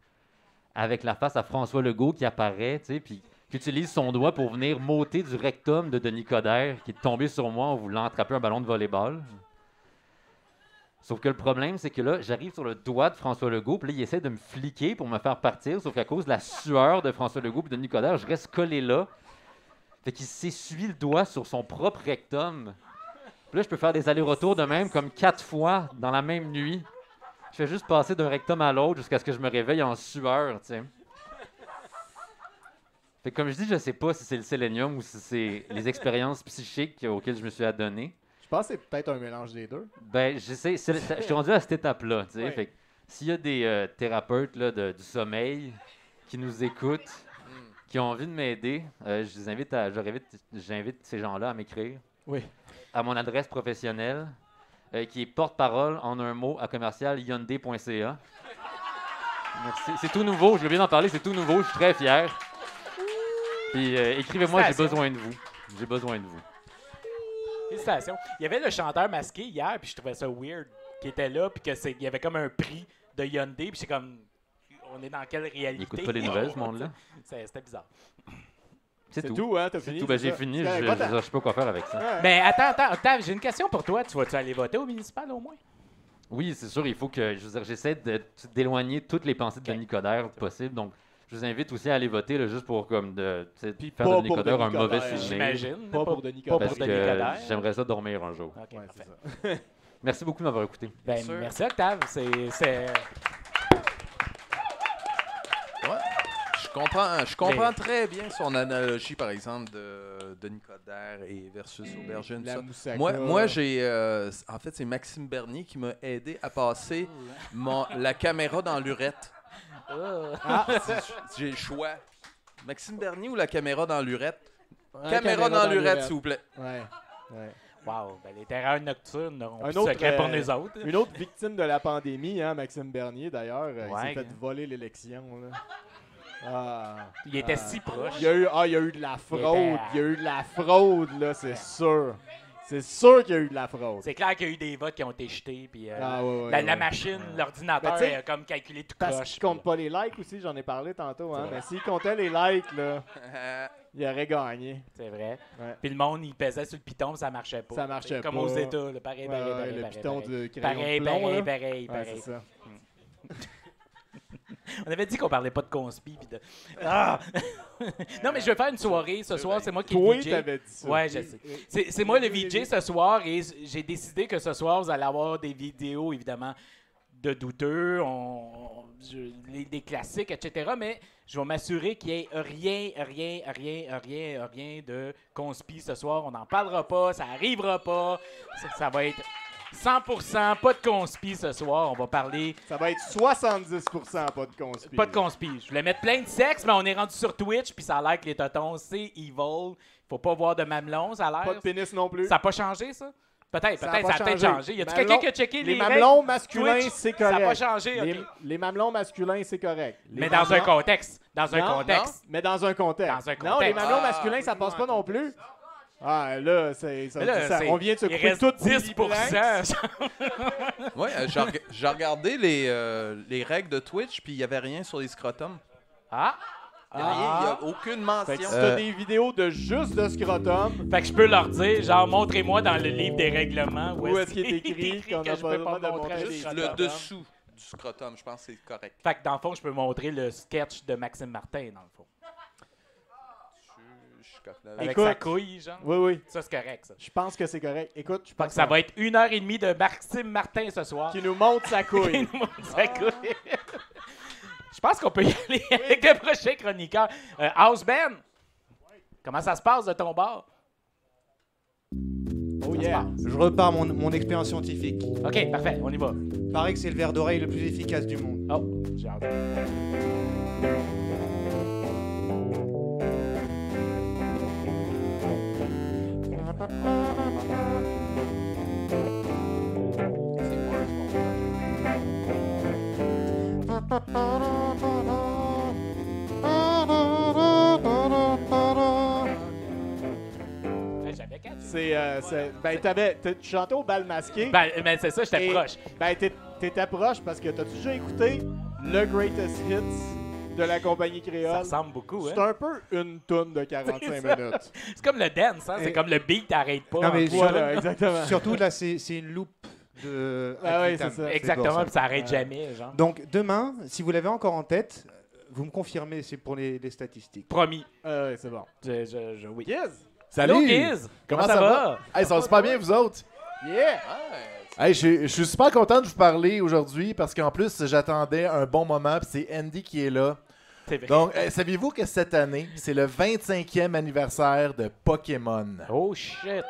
avec la face à François Legault qui apparaît, tu sais, puis qui utilise son doigt pour venir m'ôter du rectum de Denis Coderre qui est tombé sur moi en voulant attraper un ballon de volleyball. Sauf que le problème, c'est que là, j'arrive sur le doigt de François Legault, puis là, il essaie de me fliquer pour me faire partir, sauf qu'à cause de la sueur de François Legault et de Denis Coderre, je reste collé là. Fait qu'il s'essuie le doigt sur son propre rectum. Puis là, je peux faire des allers-retours de même, comme 4 fois dans la même nuit. Je fais juste passer d'un rectum à l'autre jusqu'à ce que je me réveille en sueur, tu sais. Fait que comme je dis, je sais pas si c'est le sélénium ou si c'est les expériences psychiques auxquelles je me suis adonné. Je pense que c'est peut-être un mélange des deux. Ben, j'essaie. Je suis rendu à cette étape-là, tu sais. Ouais. Fait que s'il y a des thérapeutes là, du sommeil qui nous écoutent, qui ont envie de m'aider, j'invite ces gens-là à m'écrire Oui. à mon adresse professionnelle, qui est porte-parole en un mot à commercial.hyundai.ca. Merci. C'est tout nouveau, je veux bien en parler, c'est tout nouveau, je suis très fier. Puis écrivez-moi, j'ai Félicitations. besoin de vous. J'ai besoin de vous. Félicitations. Il y avait le chanteur masqué hier, puis je trouvais ça weird qu'il était là, puis qu'il y avait comme un prix de Hyundai, puis c'est comme, on est dans quelle réalité? Il écoute pas les nouvelles, ce monde-là. C'était bizarre. C'est tout. tout, hein? T'as C'est fini? tout. Ben, c'est j'ai ça? fini, C'est je correct, va-t'en. sais pas quoi faire avec ça. Ouais. Mais attends, j'ai une question pour toi. Tu vas-tu aller voter au municipal au moins? Oui, c'est sûr, il faut que. Je veux dire, j'essaie d'éloigner toutes les pensées de Denis Coderre possible. Donc, je vous invite aussi à aller voter, là, juste pour comme de, faire pas de Denis pour Coderre un Denis mauvais Coderre, souvenir. J'imagine. Pas pour Denis Pas pour Parce Coderre. Denis que Coderre. j'aimerais ça dormir un jour. Ok, Ouais, parfait. c'est ça. Merci beaucoup de m'avoir écouté. Ben, sûr. merci Octave. C'est... Je comprends très bien son analogie, par exemple, de Denis Coderre et versus Aubergine. La ça. moussaka. Moi j'ai... en fait, c'est Maxime Bernier qui m'a aidé à passer la caméra dans l'urette. J'ai le choix. Maxime Bernier ou la caméra dans l'urette? Caméra dans l'urette, s'il vous plaît. Ouais. Wow, ben, les terreurs nocturnes n'auront Un plus autre, de secret pour nous autres. Une autre victime de la pandémie, hein, Maxime Bernier, d'ailleurs, il Ouais. s'est fait voler l'élection. Là. Ah. Il était si proche. Il y a eu de la fraude. était- Il y a eu de la fraude, là, c'est sûr. C'est sûr qu'il y a eu de la fraude. C'est clair qu'il y a eu des votes qui ont été jetés. Puis, Ah, ouais, la ouais. machine, l'ordinateur, Ben, tu sais, a comme calculé tout Parce croche. qu'il compte pas les likes aussi, j'en ai parlé tantôt. Hein, C'est mais s'il comptait les likes, là, Euh, il aurait gagné. C'est vrai. Ouais. Puis le monde, il pesait sur le piton, ça marchait pas. Ça marchait Comme pas. aux États, là, pareil, Ouais, pareil, ouais, pareil, le pareil, piton pareil. de crayon Pareil, de plomb, pareil, là. pareil, Ouais, pareil. c'est ça. On avait dit qu'on parlait pas de conspi. Puis de... Ah! Non, mais je vais faire une soirée ce soir. C'est moi qui Toi, est le VJ. t'avais dit ça. Ouais, je sais. C'est moi le VJ ce soir et j'ai décidé que ce soir, vous allez avoir des vidéos, évidemment, de douteux, des classiques, etc. Mais je vais m'assurer qu'il n'y ait rien de conspi ce soir. On n'en parlera pas, ça n'arrivera pas. Ça va être 100% pas de conspi ce soir. On va parler Ça va être 70% pas de conspi. pas de conspi. Je voulais mettre plein de sexe, mais on est rendu sur Twitch, puis ça a l'air que les totons, c'est evil. Faut pas voir de mamelons, ça a Pas de l'air. pénis non plus. Ça n'a pas changé, ça? Peut-être, Ça a peut-être, pas ça a peut-être changé. changé. Y a-tu Mamelons- quelqu'un qui a checké Les les mamelons règles masculins, Twitch? c'est Ça n'a correct. pas changé, OK. Les mamelons masculins, c'est correct. Les Mais dans un mamelons- contexte. Dans un Non, contexte. Mais dans un contexte. Dans un Non, les contexte. mamelons masculins, ça passe pas non plus. Ah, là, ça, Mais là, ça- c'est- on vient de se il couper reste toutes 10%. ouais, j'ai regardé les règles de Twitch, puis il n'y avait rien sur les scrotums. Ah! Il n'y a aucune Fait que mention. si t'as des vidéos de juste de scrotum, Fait que je peux leur dire, genre, montrez-moi dans le livre des règlements où est-ce qu'il est écrit qu'on que n'a je pas peux le droit de montrer montrer des des Juste scrotums. le dessous du scrotum, je pense que c'est correct. Fait que dans le fond, je peux montrer le sketch de Maxime Martin, dans le fond. Je suis capable. Avec Écoute. sa couille, genre. Oui, oui. Ça, c'est correct, ça. Je pense que c'est correct. Écoute, je Fait pense que ça va être 1h30 de Maxime Martin ce soir. qui nous montre sa couille. Il nous montre sa couille. Je pense qu'on peut y aller avec le prochain chroniqueur. House Ben, comment ça se passe de ton bord? Oh yeah. Je repars mon expérience scientifique. OK, parfait, on y va. Paraît que c'est le verre d'oreille le plus efficace du monde. Oh, j'ai hâte. C'est moi, Hey, j'avais catché. Ben, tu chantais au bal masqué. Ben, c'est ça, j'étais Et- proche. Ben, t'étais proche parce que t'as déjà écouté le Greatest Hits de la compagnie Ça créole. ressemble beaucoup, C'est hein? un peu une toune de 45 C'est ça. minutes. C'est comme le dance, hein? C'est Et- comme le beat, t'arrêtes pas. Non, mais Voilà, exactement. Surtout là, c'est une loupe de. Ah ouais, Aquitaine. c'est ça. Exactement, pour ça. puis ça arrête jamais, genre. Donc demain, si vous l'avez encore en tête, vous me confirmez, c'est pour les statistiques. Promis. Ah ouais, c'est bon. Oui. Yes! Hello, Salut! Giz! Comment ça va? Hey, ça va super bien, vous autres? Yeah! Hey, je suis super content de vous parler aujourd'hui parce qu'en plus, j'attendais un bon moment, puis c'est Andy qui est là. C'est vrai. Donc, saviez-vous que cette année, c'est le 25e anniversaire de Pokémon? Oh shit!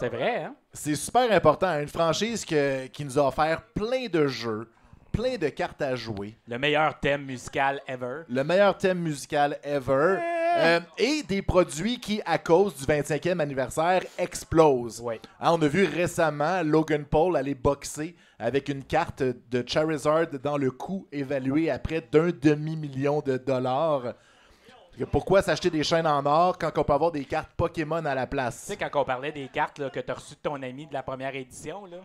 C'est vrai, hein? C'est super important, une franchise qui nous a offert plein de jeux, plein de cartes à jouer, Le meilleur thème musical ever. le meilleur thème musical ever, et des produits qui, à cause du 25e anniversaire, explosent. Ouais. Hein, on a vu récemment Logan Paul aller boxer avec une carte de Charizard dans le coût évalué à près d'1 demi-million de dollars. Pourquoi s'acheter des chaînes en or quand on peut avoir des cartes Pokémon à la Tu place? sais, quand on parlait des cartes là, que tu as reçues de ton ami de la première édition, là,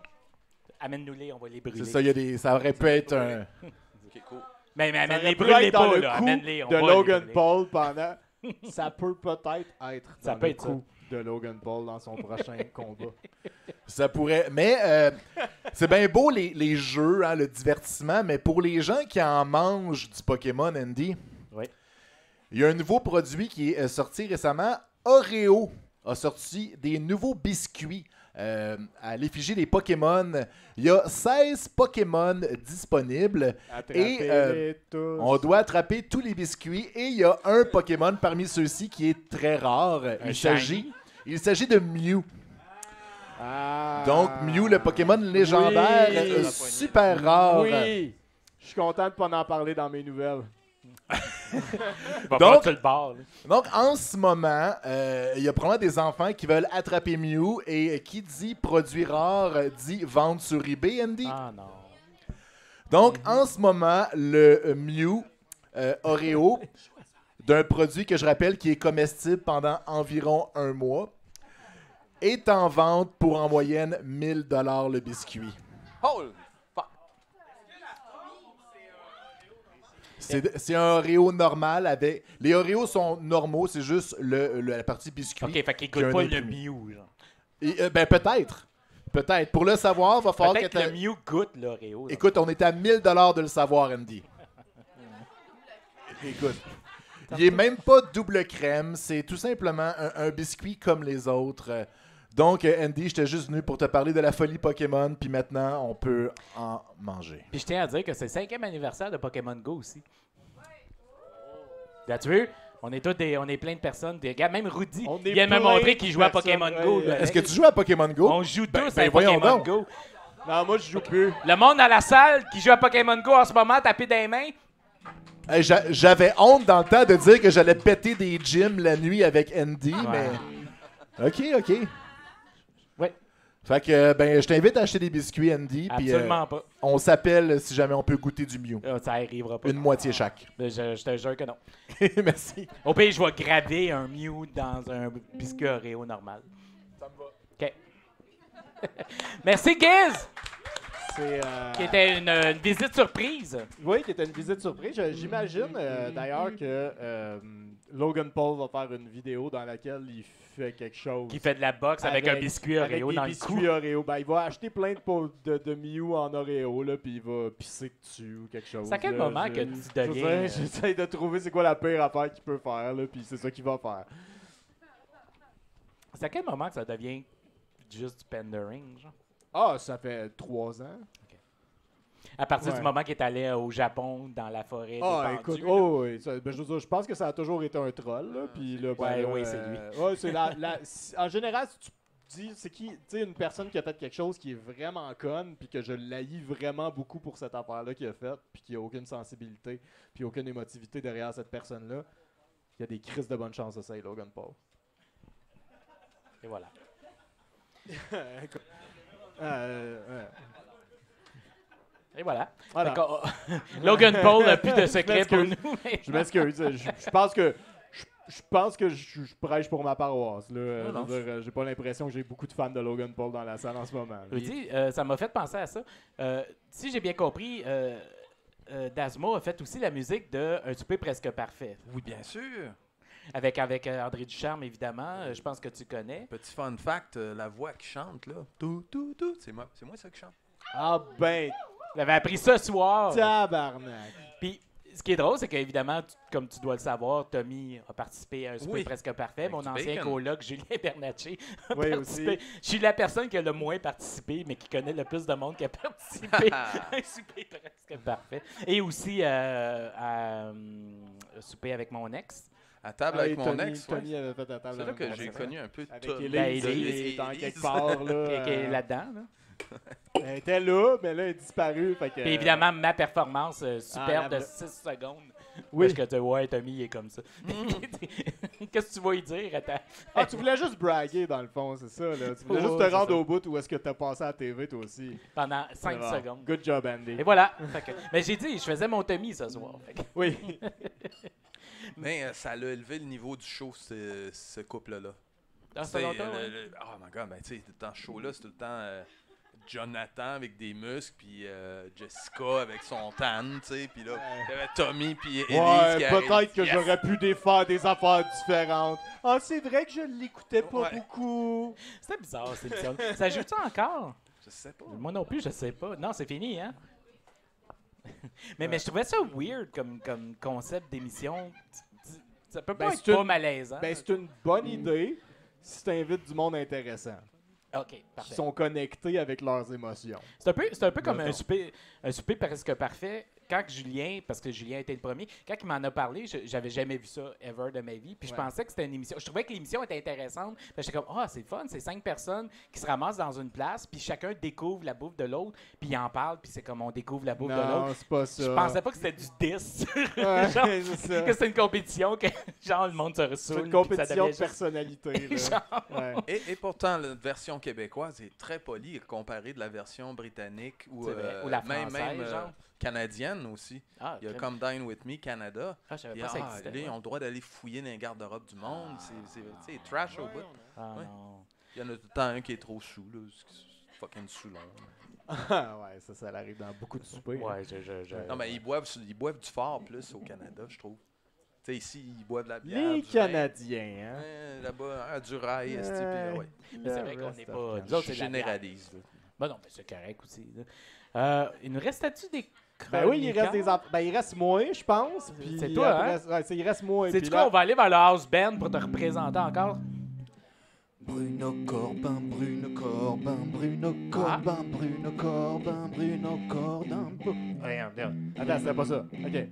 amène-nous-les, on va les brûler. C'est ça, ça aurait pu être un... Ok, cool. Mais Ça amène-les, aurait pu brûle-les être dans pas, le là. coup Amène-les, on de va les Logan brûler. Paul pendant... Ça peut peut-être être Ça dans peut le être ça. coup de Logan Paul dans son prochain combat. Ça pourrait. Mais c'est bien beau les jeux, hein, le divertissement, mais pour les gens qui en mangent du Pokémon, Andy, Oui. il y a un nouveau produit qui est sorti récemment. Oreo a sorti des nouveaux biscuits à l'effigie des Pokémon. Il y a 16 Pokémon disponibles. Attrapez-les tous. On doit attraper tous les biscuits et il y a un Pokémon parmi ceux-ci qui est très rare. Il s'agit de Mew. Ah. Donc, Mew, le Pokémon légendaire, Oui. est super rare. Oui! Je suis content de pas en parler dans mes nouvelles. Il va Donc- voir tout le bar. là. Donc, en ce moment, il y a probablement des enfants qui veulent attraper Mew et qui dit produit rare dit vendre sur eBay, Andy. Ah non. Donc, en ce moment, le Mew Oreo, d'un produit que je rappelle qui est comestible pendant environ un mois, est en vente pour en moyenne 1000 $ le biscuit. Holy fuck. C'est un Oreo normal avec... Les Oreos sont normaux, c'est juste la partie biscuit. OK, fait qu'il qui a goûte un pas le imprimé. Mew. Genre. Et, ben peut-être. Peut-être. Pour le savoir, va falloir Peut-être que que le Mew goûte l'Oreo. là. Écoute, on est à 1000 $ de le savoir, Andy. Écoute. Il est même pas double crème, c'est tout simplement un biscuit comme les autres. Donc, Andy, j'étais juste venu pour te parler de la folie Pokémon, puis maintenant, on peut en manger. Puis je tiens à dire que c'est le 5e anniversaire de Pokémon Go aussi. As-tu vu? On est plein de personnes. Des gars, même Rudy On est vient me plein montrer de qu'il joue à personnes, Pokémon Go. ouais. là. Est-ce que tu joues à Pokémon Go? On joue Ben- tous ben à voyons Pokémon donc. Go. Non, moi, je joue plus. Le monde dans la salle qui joue à Pokémon Go en ce moment, tapé des mains. Hey, j'avais honte dans le temps de dire que j'allais péter des gyms la nuit avec Andy, mais... OK. Ouais. Fait que, ben, je t'invite à acheter des biscuits, Andy, puis Absolument pas. on s'appelle si jamais on peut goûter du Mew. Ça arrivera pas. Une moitié chaque. Je te jure que non. Merci. Au pire, je vais graver un Mew dans un biscuit Oreo normal. Ça me va. OK. Merci, Giz! C'est, Qui était une visite surprise. Oui, qui était une visite surprise. J'imagine d'ailleurs que Logan Paul va faire une vidéo dans laquelle il fait quelque chose. Qui fait de la boxe avec un biscuit Oreo des dans le biscuits cou. Oreo. Ben, il va acheter plein de Mew en Oreo, là, puis il va pisser dessus ou quelque chose. C'est à quel là. moment que tu deviens... J'essaie de trouver c'est quoi la pire affaire qu'il peut faire, là, puis c'est ça qu'il va faire. C'est à quel moment que ça devient juste du pandering, genre? Ah, ça fait 3 ans. À partir Ouais. du moment qu'il est allé au Japon, dans la forêt Ah, des écoute, pendus, là. oui, ben, je veux dire, je pense que ça a toujours été un troll, là, puis là, ben, Ouais, là, oui, c'est lui. Ouais, c'est en général, si tu dis, c'est qui, tu sais, une personne qui a fait quelque chose qui est vraiment conne, puis que je l'haïs vraiment beaucoup pour cette affaire-là qu'il a faite, puis qui a aucune sensibilité, puis aucune émotivité derrière cette personne-là, il y a des crises de bonne chance de ça, Logan Paul. Et voilà. Écoute, Et voilà. Voilà. D'accord. Logan Paul n'a plus de secret pour m'excuse. nous. Je m'excuse. Je pense que je pense que je prêche pour ma paroisse. Là. Non, Je veux dire, j'ai pas l'impression que j'ai beaucoup de fans de Logan Paul dans la salle en ce moment. là. Rudy, ça m'a fait penser à ça. Si j'ai bien compris, Dasmo a fait aussi la musique de Un souper presque parfait. Oui, bien sûr. Avec André Ducharme, évidemment. Je pense que tu connais. Petit fun fact, la voix qui chante, là. Tout, c'est moi ça qui chante. Ah ben, J'avais appris ce soir. tabarnak. Puis, ce qui est drôle, c'est qu'évidemment, comme tu dois le savoir, Tommy a participé à Un souper Oui. presque parfait. Avec Mon du ancien bacon. coloc, Julien Bernatchez, a Oui, participé. aussi. Je suis la personne qui a le moins participé, mais qui connaît le plus de monde qui a participé à Un souper presque parfait. Et aussi à Un souper avec mon ex. À table Ah, avec et mon ex, ouais. Tommy avait fait la table C'est là avec que mon j'ai ex. connu un peu Avec Tom. Élise, Ben, qui Élise. est dans quelque part. Là, Qui est là-dedans. Là. Elle était là, mais là, elle est disparue. Fait que, Puis évidemment, ma performance superbe la de vra- 6 secondes. Oui. Parce que tu ouais, Tommy, il est comme ça. Qu'est-ce que tu vas y dire? Attends. Ah, tu voulais juste braguer, dans le fond, c'est ça. Là. Tu voulais juste Ouais, te c'est rendre ça. au bout où est-ce que t'as passé à la TV, toi aussi. Pendant 5 C'est bon. secondes. Good job, Andy. Et voilà. Mais j'ai dit, je faisais mon Tommy ce soir. Fait que- Oui. Mais ça a élevé le niveau du show, ce couple-là. Ah, ça fait Tu sais, longtemps, ouais. oh my god, ben tu sais, dans ce show-là, c'est tout le temps Jonathan avec des muscles, puis Jessica avec son tan, tu sais, puis là, il y avait Tommy, puis Elise Ouais, qui arrive. peut-être que Yes! j'aurais pu défaire des affaires différentes. Ah, c'est vrai que je l'écoutais pas Ouais. beaucoup. C'était bizarre, cette émission. Ça joue-tu encore? Je sais pas. Moi non plus, je sais pas. Non, c'est fini, hein? mais je trouvais ça weird comme concept d'émission. Ça peut pas Ben, être c'est pas une- malaisant. Ben, c'est une bonne idée si t'invites du monde intéressant, OK, qui parfait. sont connectés avec leurs émotions. C'est un peu comme un Mettons. souper presque parfait. Quand Julien, parce que Julien était le premier, quand il m'en a parlé, j'avais jamais vu ça ever de ma vie. Puis je Ouais. pensais que c'était une émission. Je trouvais que l'émission était intéressante. J'étais comme, ah, c'est fun, c'est 5 personnes qui se ramassent dans une place, puis chacun découvre la bouffe de l'autre, puis ils en parlent, puis c'est comme on découvre la bouffe de l'autre. Non, c'est pas ça. Je pensais pas que c'était du 10. Ouais, Genre, c'est ça. que c'était une compétition, que genre le monde se C'est ressoule. une puis que ça compétition devait de juste- personnalité. là. Genre, Ouais. Et pourtant, la version québécoise est très polie comparée de la version britannique ou, C'est vrai. Ou la même, française, genre. canadienne aussi. ah, Il y a crème. Come Dine With Me Canada. Ah, je savais Puis, pas que ça là, existait. ils ouais. ont le droit d'aller fouiller dans les garde-robes du monde. C'est trash au bout. Ah, Ouais. non. Il y en a tout le temps un qui est trop sous, là. C'est fucking saoulant. Ah, ouais, ça arrive dans beaucoup de soupers. Ouais, je... Non, mais ils boivent du fort plus au Canada, je trouve. Tu sais, ici, ils boivent de la bière. Les du Canadiens, hein. vin. Là-bas, du rail, esti, puis, ouais. Mais c'est vrai qu'on rest n'est of pas... Canada. Nous autres, Je c'est de la bière. généralise. là. Ben non, mais c'est correct aussi. Là. Il nous reste-tu des Ben oui, il reste chroniqueurs? ben, il reste moi, je pense. puis C'est toi, après, hein? ouais, il reste moi. C'est puis du là- quoi? On va aller vers le house band pour te représenter encore. Bruno Corbin, Bruno Corbin, Bruno Corbin, Bruno Corbin, Bruno Corbin. Attends, c'était pas ça. OK.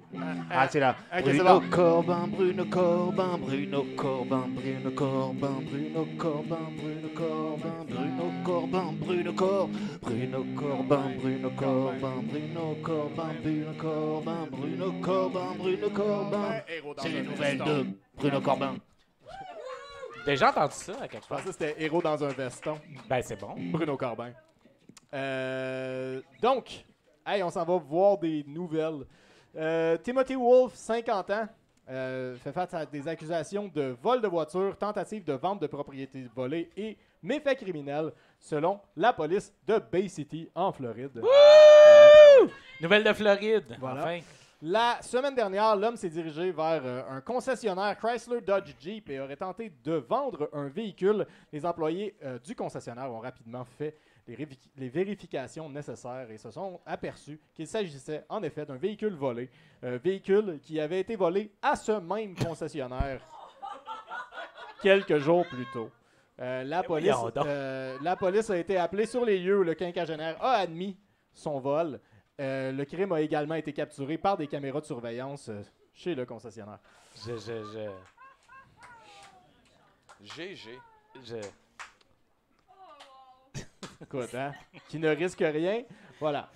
Ah, c'est là. Ok, c'est Bruno bon. Corbin, Bruno Corbin, Bruno Corbin, Bruno Corbin, Bruno Corbin, Bruno Corbin, Bruno Corbin, Bruno Corbin, Bruno Corbin, Bruno Corbin, Bruno Corbin, Bruno Corbin, Bruno Corbin, Bruno Corbin. C'est les nouvelles de Bruno Corbin. Déjà entendu ça à quelque Je part. pensais que c'était Héros dans un veston. Ben c'est bon. Bruno Corbin. Donc, hey, on s'en va voir des nouvelles. Timothy Wolf, 50 ans, fait face à des accusations de vol de voiture, tentative de vente de propriété volée et méfaits criminels, selon la police de Bay City, en Floride. Nouvelle de Floride. Voilà. Enfin. La semaine dernière, l'homme s'est dirigé vers un concessionnaire Chrysler Dodge Jeep et aurait tenté de vendre un véhicule. Les employés du concessionnaire ont rapidement fait les vérifications nécessaires et se sont aperçus qu'il s'agissait en effet d'un véhicule volé. Un véhicule qui avait été volé à ce même concessionnaire quelques jours plus tôt. La voyons donc. police a été appelée sur les lieux où le quinquagénaire a admis son vol. Le crime a également été capturé par des caméras de surveillance chez le concessionnaire. GG. Écoute, hein? Qui ne risque rien, voilà.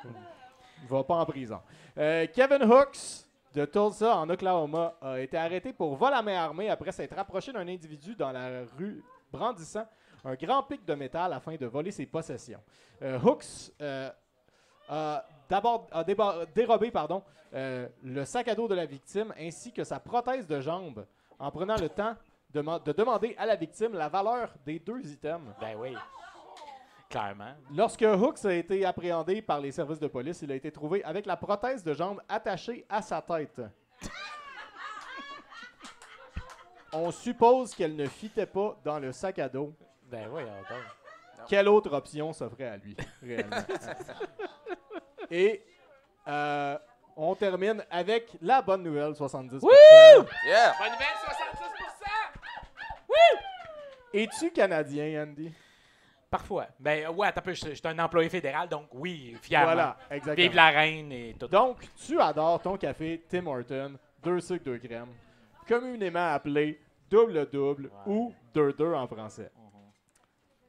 Il va pas en prison. Kevin Hooks de Tulsa, en Oklahoma, a été arrêté pour vol à main armée après s'être approché d'un individu dans la rue brandissant un grand pic de métal afin de voler ses possessions. Hooks a dérobé le sac à dos de la victime ainsi que sa prothèse de jambe en prenant le temps de demander à la victime la valeur des deux items. Ben oui. Clairement. Lorsque Hooks a été appréhendé par les services de police, il a été trouvé avec la prothèse de jambe attachée à sa tête. On suppose qu'elle ne fitait pas dans le sac à dos. Ben oui, encore. Quelle autre option s'offrait à lui, réellement? Et on termine avec la bonne nouvelle, 70%. Yeah! Bonne nouvelle, 66%! Es-tu Canadien, Andy? Parfois. Ben ouais, attends un peu, je suis un employé fédéral, donc oui, fièrement. Voilà, exactement. Vive la reine et tout. Donc, tu adores ton café Tim Hortons, 2 sucres, 2 crèmes, communément appelé double-double ou 2-2 en français.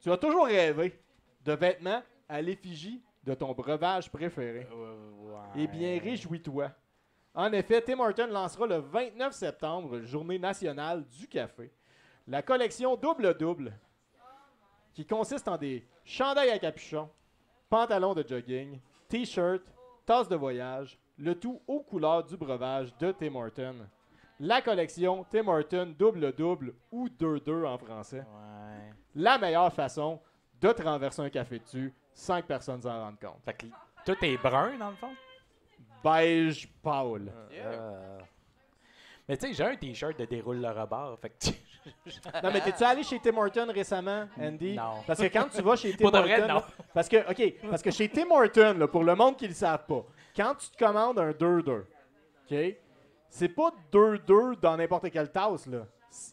Tu as toujours rêvé de vêtements à l'effigie de ton breuvage préféré. Eh bien, réjouis-toi. En effet, Tim Hortons lancera le 29 septembre, journée nationale du café, la collection double-double, qui consiste en des chandails à capuchon, pantalons de jogging, t-shirts, tasses de voyage, le tout aux couleurs du breuvage de Tim Hortons. La collection Tim Hortons double-double ou 2-2 en français. Ouais. La meilleure façon de te renverser un café dessus 5 personnes s'en rendent compte. Fait que tout est brun, dans le fond. Beige pâle. Mais tu sais, j'ai un T-shirt de Déroule le rebord. Fait que Non, mais t'es-tu allé chez Tim Hortons récemment, Andy? Non. Parce que quand tu vas chez Tim Pour de Hortons... vrai, non. là, parce que chez Tim Hortons, là, pour le monde qui ne le savent pas, quand tu te commandes un 2-2, OK? C'est pas 2-2 dans n'importe quelle tasse, là.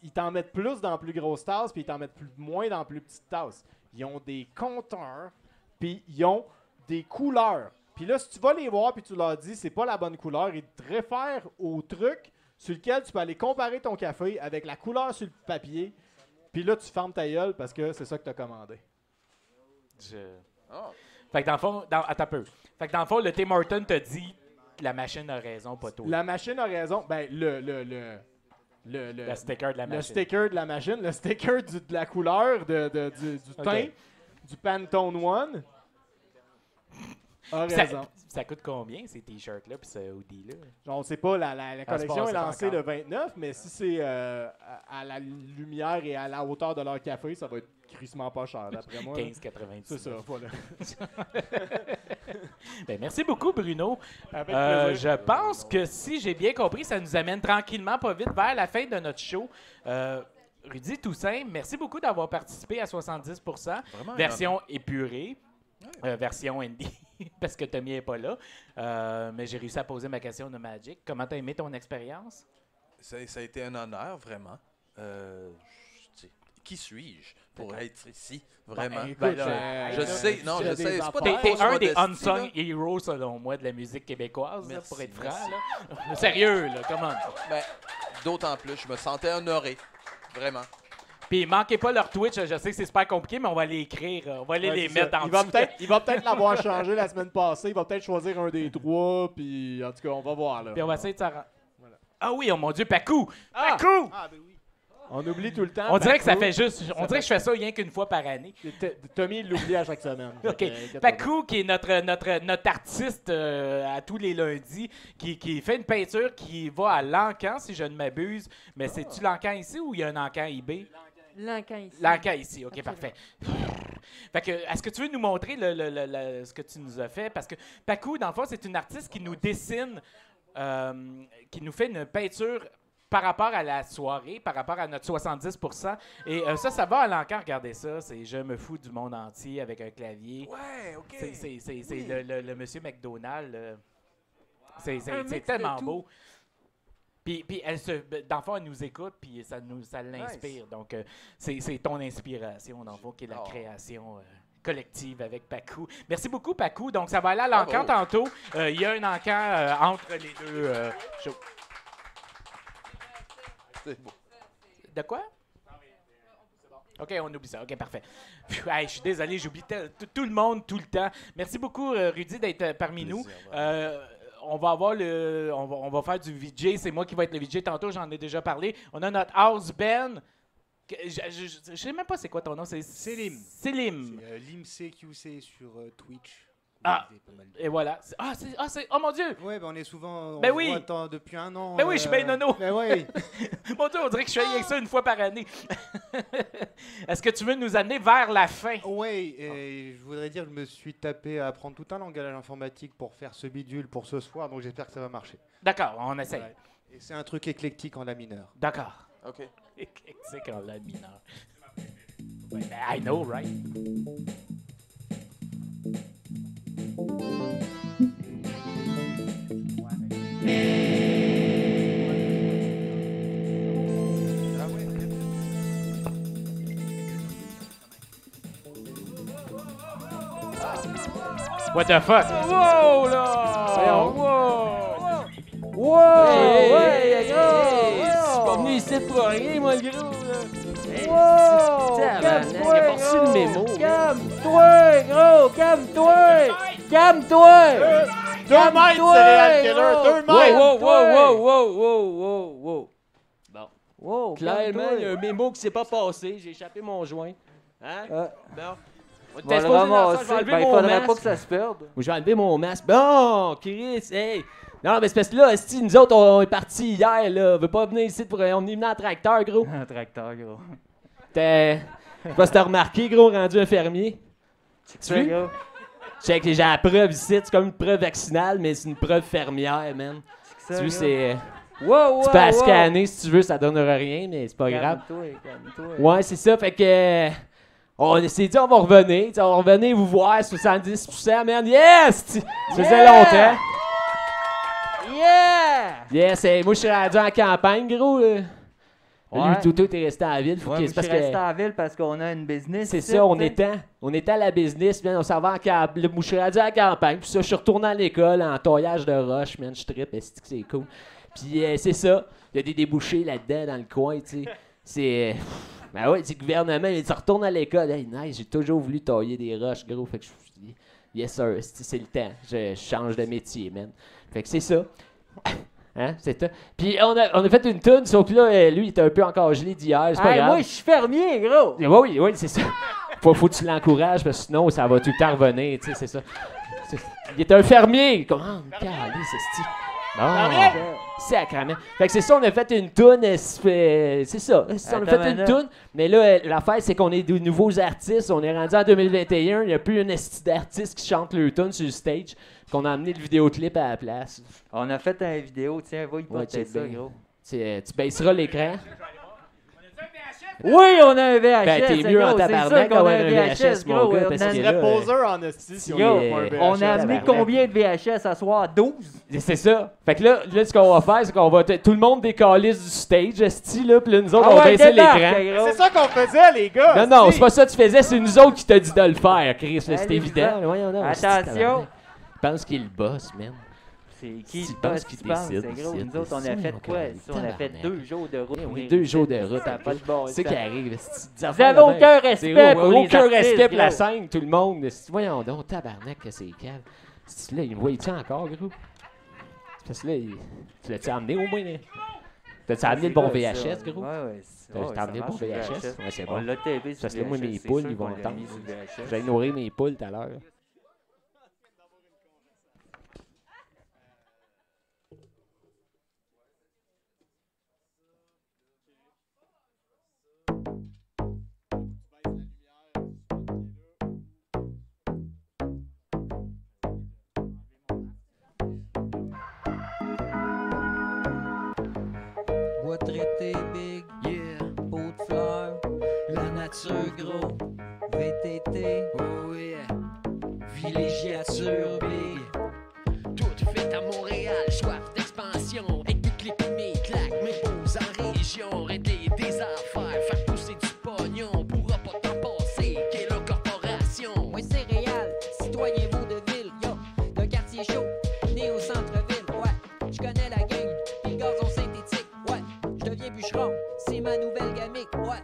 Ils t'en mettent plus dans plus grosses tasses, puis ils t'en mettent moins dans plus petites tasses. Ils ont des compteurs, puis ils ont des couleurs. Puis là, si tu vas les voir, puis tu leur dis c'est pas la bonne couleur, ils te réfèrent au truc sur lequel tu peux aller comparer ton café avec la couleur sur le papier. Puis là, tu fermes ta gueule parce que c'est ça que tu as commandé. Fait que dans le fond, attends un peu. Fait que dans le fond, le Tim Hortons te dit que la machine a raison, pas toi. La machine a raison. Ben, le sticker de la machine. Le sticker de la machine, le sticker de la couleur, du teint, du Pantone One, a raison. Ça coûte combien, ces T-shirts-là puis ce hoodie-là? On ne sait pas, la collection est lancée encore. le 29, mais si c'est à la lumière et à la hauteur de leur café, ça va être crissement pas cher, d'après moi. 15,99. C'est ça, voilà. Ben, merci beaucoup, Bruno. Avec plaisir. Je pense que si j'ai bien compris, ça nous amène tranquillement, pas vite, vers la fin de notre show. Rudy Toussaint, merci beaucoup d'avoir participé à 70%. Vraiment, version épurée, version Andy, parce que Tommy n'est pas là. Mais j'ai réussi à poser ma question de Magic. Comment t'as aimé ton expérience? Ça a été un honneur, vraiment. Qui suis-je pour être ici, vraiment? Je sais, non, je sais. C'est pas des T'es fausses un des modesties, unsung là. heroes, selon moi, de la musique québécoise, là, Merci, pour être franc. merci. Là. Sérieux, là, comment? Ben, d'autant plus, je me sentais honoré, vraiment. Puis manquez pas leur Twitch, je sais que c'est super compliqué, mais on va les écrire, on va aller Ouais, les c'est mettre ça. en Il va peut-être l'avoir changé la semaine passée. Il va peut-être choisir un des trois. Puis en tout cas, on va voir. Là. Puis on va essayer de s'en rendre. Voilà. Ah oui, oh mon Dieu, Pacou! Pacou! On oublie tout le temps. On dirait que ça Pacou. fait juste. On dirait que je fais ça rien qu'une fois par année. Tommy l'oublie à chaque semaine. OK. Pacou, qui est notre artiste à tous les lundis, qui fait une peinture qui va à l'Encan, si je ne m'abuse. Mais c'est-tu l'Encan ici ou il y a un Encan IB? L'encan ici. L'Encan ici, OK, Absolument. parfait. Fait que, est-ce que tu veux nous montrer ce que tu nous as fait? Parce que Pacou, dans le fond, c'est une artiste qui nous dessine, qui nous fait une peinture par rapport à la soirée, par rapport à notre 70%. Et ça va à l'encan, regardez ça. C'est « Je me fous du monde entier » avec un clavier. Ouais, OK. C'est le monsieur McDonald. C'est mix tellement de tout. beau. Puis dans le fond, elle nous écoute, puis ça l'inspire. Donc, c'est ton inspiration, dans le fond, qui est la création collective avec Pacou. Merci beaucoup, Pacou. Donc, ça va aller à l'encan tantôt. Il y a un encan entre les deux shows. C'est beau. De quoi? OK, on oublie ça. OK, parfait. Pfiou, hey, je suis désolé, j'oublie tout le monde tout le temps. Merci beaucoup, Rudy, d'être parmi nous. On va avoir on va faire du VJ. C'est moi qui vais être le VJ tantôt, j'en ai déjà parlé. On a notre house band. Je sais même pas c'est quoi ton nom. C'est Selim. Selim. C'est LimCQC sur Twitch. Ah. Vous avez pas mal de- Et voilà. Oh mon Dieu! Ouais, ben on est souvent. Ben on oui. se voit, attends, depuis un an. Ben oui, je suis ben nono. Ben ouais. Mon Dieu, on dirait que je fais avec ça une fois par année. Est-ce que tu veux nous amener vers la fin? Ouais, et je voudrais dire, je me suis tapé à apprendre tout un langage informatique pour faire ce bidule pour ce soir, donc j'espère que ça va marcher. D'accord, on essaye. Ouais. Et c'est un truc éclectique en la mineur. D'accord. OK. Éclectique en la mineur. Ouais, ben, I know, right? What the fuck? Wow, là! Wow! Wow! Hey, je suis pas venu ici pour rien, moi, le gros, là! Wow! Calme-toi, il a pas reçu le mémo. Calme-toi, gros! Calme-toi! Calme-toi! 2 mètres, Serial Killer! 2 mètres! Wow! Bon. Wow, clairement, il y a un mémo qui s'est pas passé. J'ai échappé mon joint. Hein? Bon. On était supposé dans ça, je vais enlever il mon faudrait masque. pas que ça se perde. Je vais enlever mon masque. Bon, Chris, hey! Non, mais c'est parce que là, esti, nous autres, on est partis hier, là. On veut pas venir ici pour. On est venu en tracteur, gros. Un tracteur, gros. Je sais pas si t'as remarqué, gros, rendu un fermier. Tu vois? Check, j'ai la preuve ici, c'est comme une preuve vaccinale, mais c'est une preuve fermière, man. Tu vois, c'est... Wow, tu peux la scanner si tu veux, ça donnera rien, mais c'est pas grave. Calme-toi. Ouais, c'est ça, fait que... on s'est dit, on va revenir, on va revenir vous voir, 70%, man. Yes! Ça faisait longtemps. Yeah! Yes, moi je suis rendu en campagne, gros. Là. Ouais. Lui, Toto est resté en ville. Faut Ouais, qu'il- je parce suis que resté en ville parce qu'on a une business. c'est ici, ça, on tu sais. était à la business, man, on s'en va en campagne. Moi, je suis rendu à la campagne, puis ça, je suis retourné à l'école en taillage de roche, man, je trippe, c'est cool. Puis c'est ça, il y a des débouchés là-dedans dans le coin, tu sais. C'est... ben ouais, le gouvernement, il dit, retourne à l'école. Hey, nice, j'ai toujours voulu tailler des roches, gros. Fait que je me suis dit, yes sir, c'est le temps, je change de métier, man. Fait que c'est ça. Hein, c'est ça. Puis on a fait une toune, sauf que là, lui, il était un peu encore gelé d'hier, c'est pas Hey, grave. moi, je suis fermier, gros! Oui, c'est ça. Faut que tu l'encourages, parce que sinon, ça va tout le temps revenir, tu sais, c'est ça. Il est un fermier! Comment? Calice, c'est sacrément. Fait que c'est ça, on a fait une toune, c'est ça. On a fait une toune, mais là, l'affaire, c'est qu'on est de nouveaux artistes. On est rendu en 2021, il n'y a plus une esti d'artistes qui chantent leur tune sur le stage, qu'on a amené le vidéoclip à la place. On a fait une vidéo, tiens, va y porter check ça, bien. gros. Tu baisseras l'écran. Oui, on a un VHS. Ben, t'es mieux gros, en c'est tabarnak sûr qu'on a d'avoir un un VHS, VHS, mon gros. gars, On parce a- que Tu là, serais poseur en esti si on Yo, avait pas un VHS. on a amené tabarnak. combien de VHS à soir? 12? C'est ça. Fait que là, ce qu'on va faire, c'est qu'on va... tout le monde décalisse du stage, esti, là, puis là, nous autres, on va baisser l'écran. C'est ça qu'on faisait, les gars. Non, esti. c'est pas ça que tu faisais, c'est nous autres qui t'a dit de le faire, Chris. là, c'est Allez, évident. ça. Voyons donc, esti, Attention. tabarnak. Je pense qu'il est le boss, man. C'est qui Tu le penses boss qu'il qui pense? décide, C'est gros. ici, Nous autres, on a ici, fait mon quoi? gars, Ici, on a fait tabarnak. 2 jours de route. Oui, 2 jours de route. Ça n'a pas de bon C'est sens. qui arrive, esti, des Vous affaires avez de même. aucun respect pour les aucun artistes, respect pour la gros. scène, tout le monde. esti. Voyons donc, tabarnak, que c'est calme. Là, il me voit-tu encore, gros? C'est parce que là, tu l'as-tu amené au moins? Là? T'as-tu amené le bon VHS, gros? Ouais. T'as amené le bon VHS? Ouais, c'est bon. On l'a tapé sur Parce que là, moi, VHS, mes c'est poules, sûr ils vont qu'on l'a entendre. mis sur VHS. J'allais nourrir mes poules tout à l'heure. Bois traité big, yeah, peau de fleurs, la nature gros, VTT, oh yeah, villégiature big. Tout fait à Montréal, soif d'expansion. Écoute les mes claques, mes beaux en région. Régler des affaires, faire pousser du pognon. Pourra pas t'en passer, qu'est la corporation. Moi céréales, citoyen vaudeville, yo, d'un quartier chaud, né au centre-ville, ouais, je connais la gang, pis le gazon synthétique, ouais, je deviens bûcheron, c'est ma nouvelle gamique, ouais.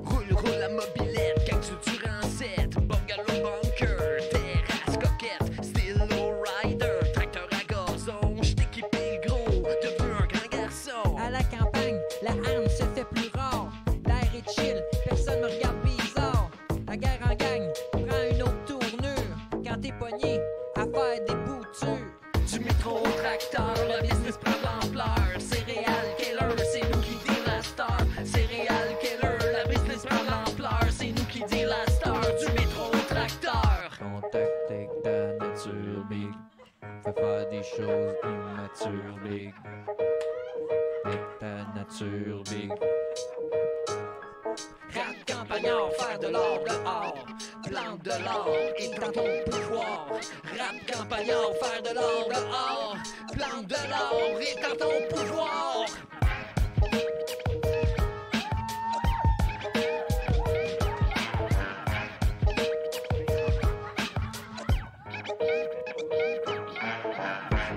Roule la mobilette, quand tu durant 7. Bungalow bunker, terrasse coquette, style low rider, tracteur à gazon. J't'ai équipé le gros, devenu un grand garçon. À la campagne, la arme se fait plus rare. L'air est chill, personne me regarde bizarre. La guerre en gang prend une autre tournure. Quand t'es pogné à faire des boutures. Du métro au tracteur, le business prend de l'ampleur. Céréales Keller, c'est nous qui dit la star. Céréales Keller, la business prend de l'ampleur. C'est nous qui dit la star. Du métro au tracteur. Contact avec ta nature big. Fais faire des choses immatures big. Avec ta nature big. Rap campagnard, faire de l'or dehors. Plante de l'or, étends ton pouvoir. Rap campagnard, faire de l'or dehors. Plante de l'or, étends ton pouvoir.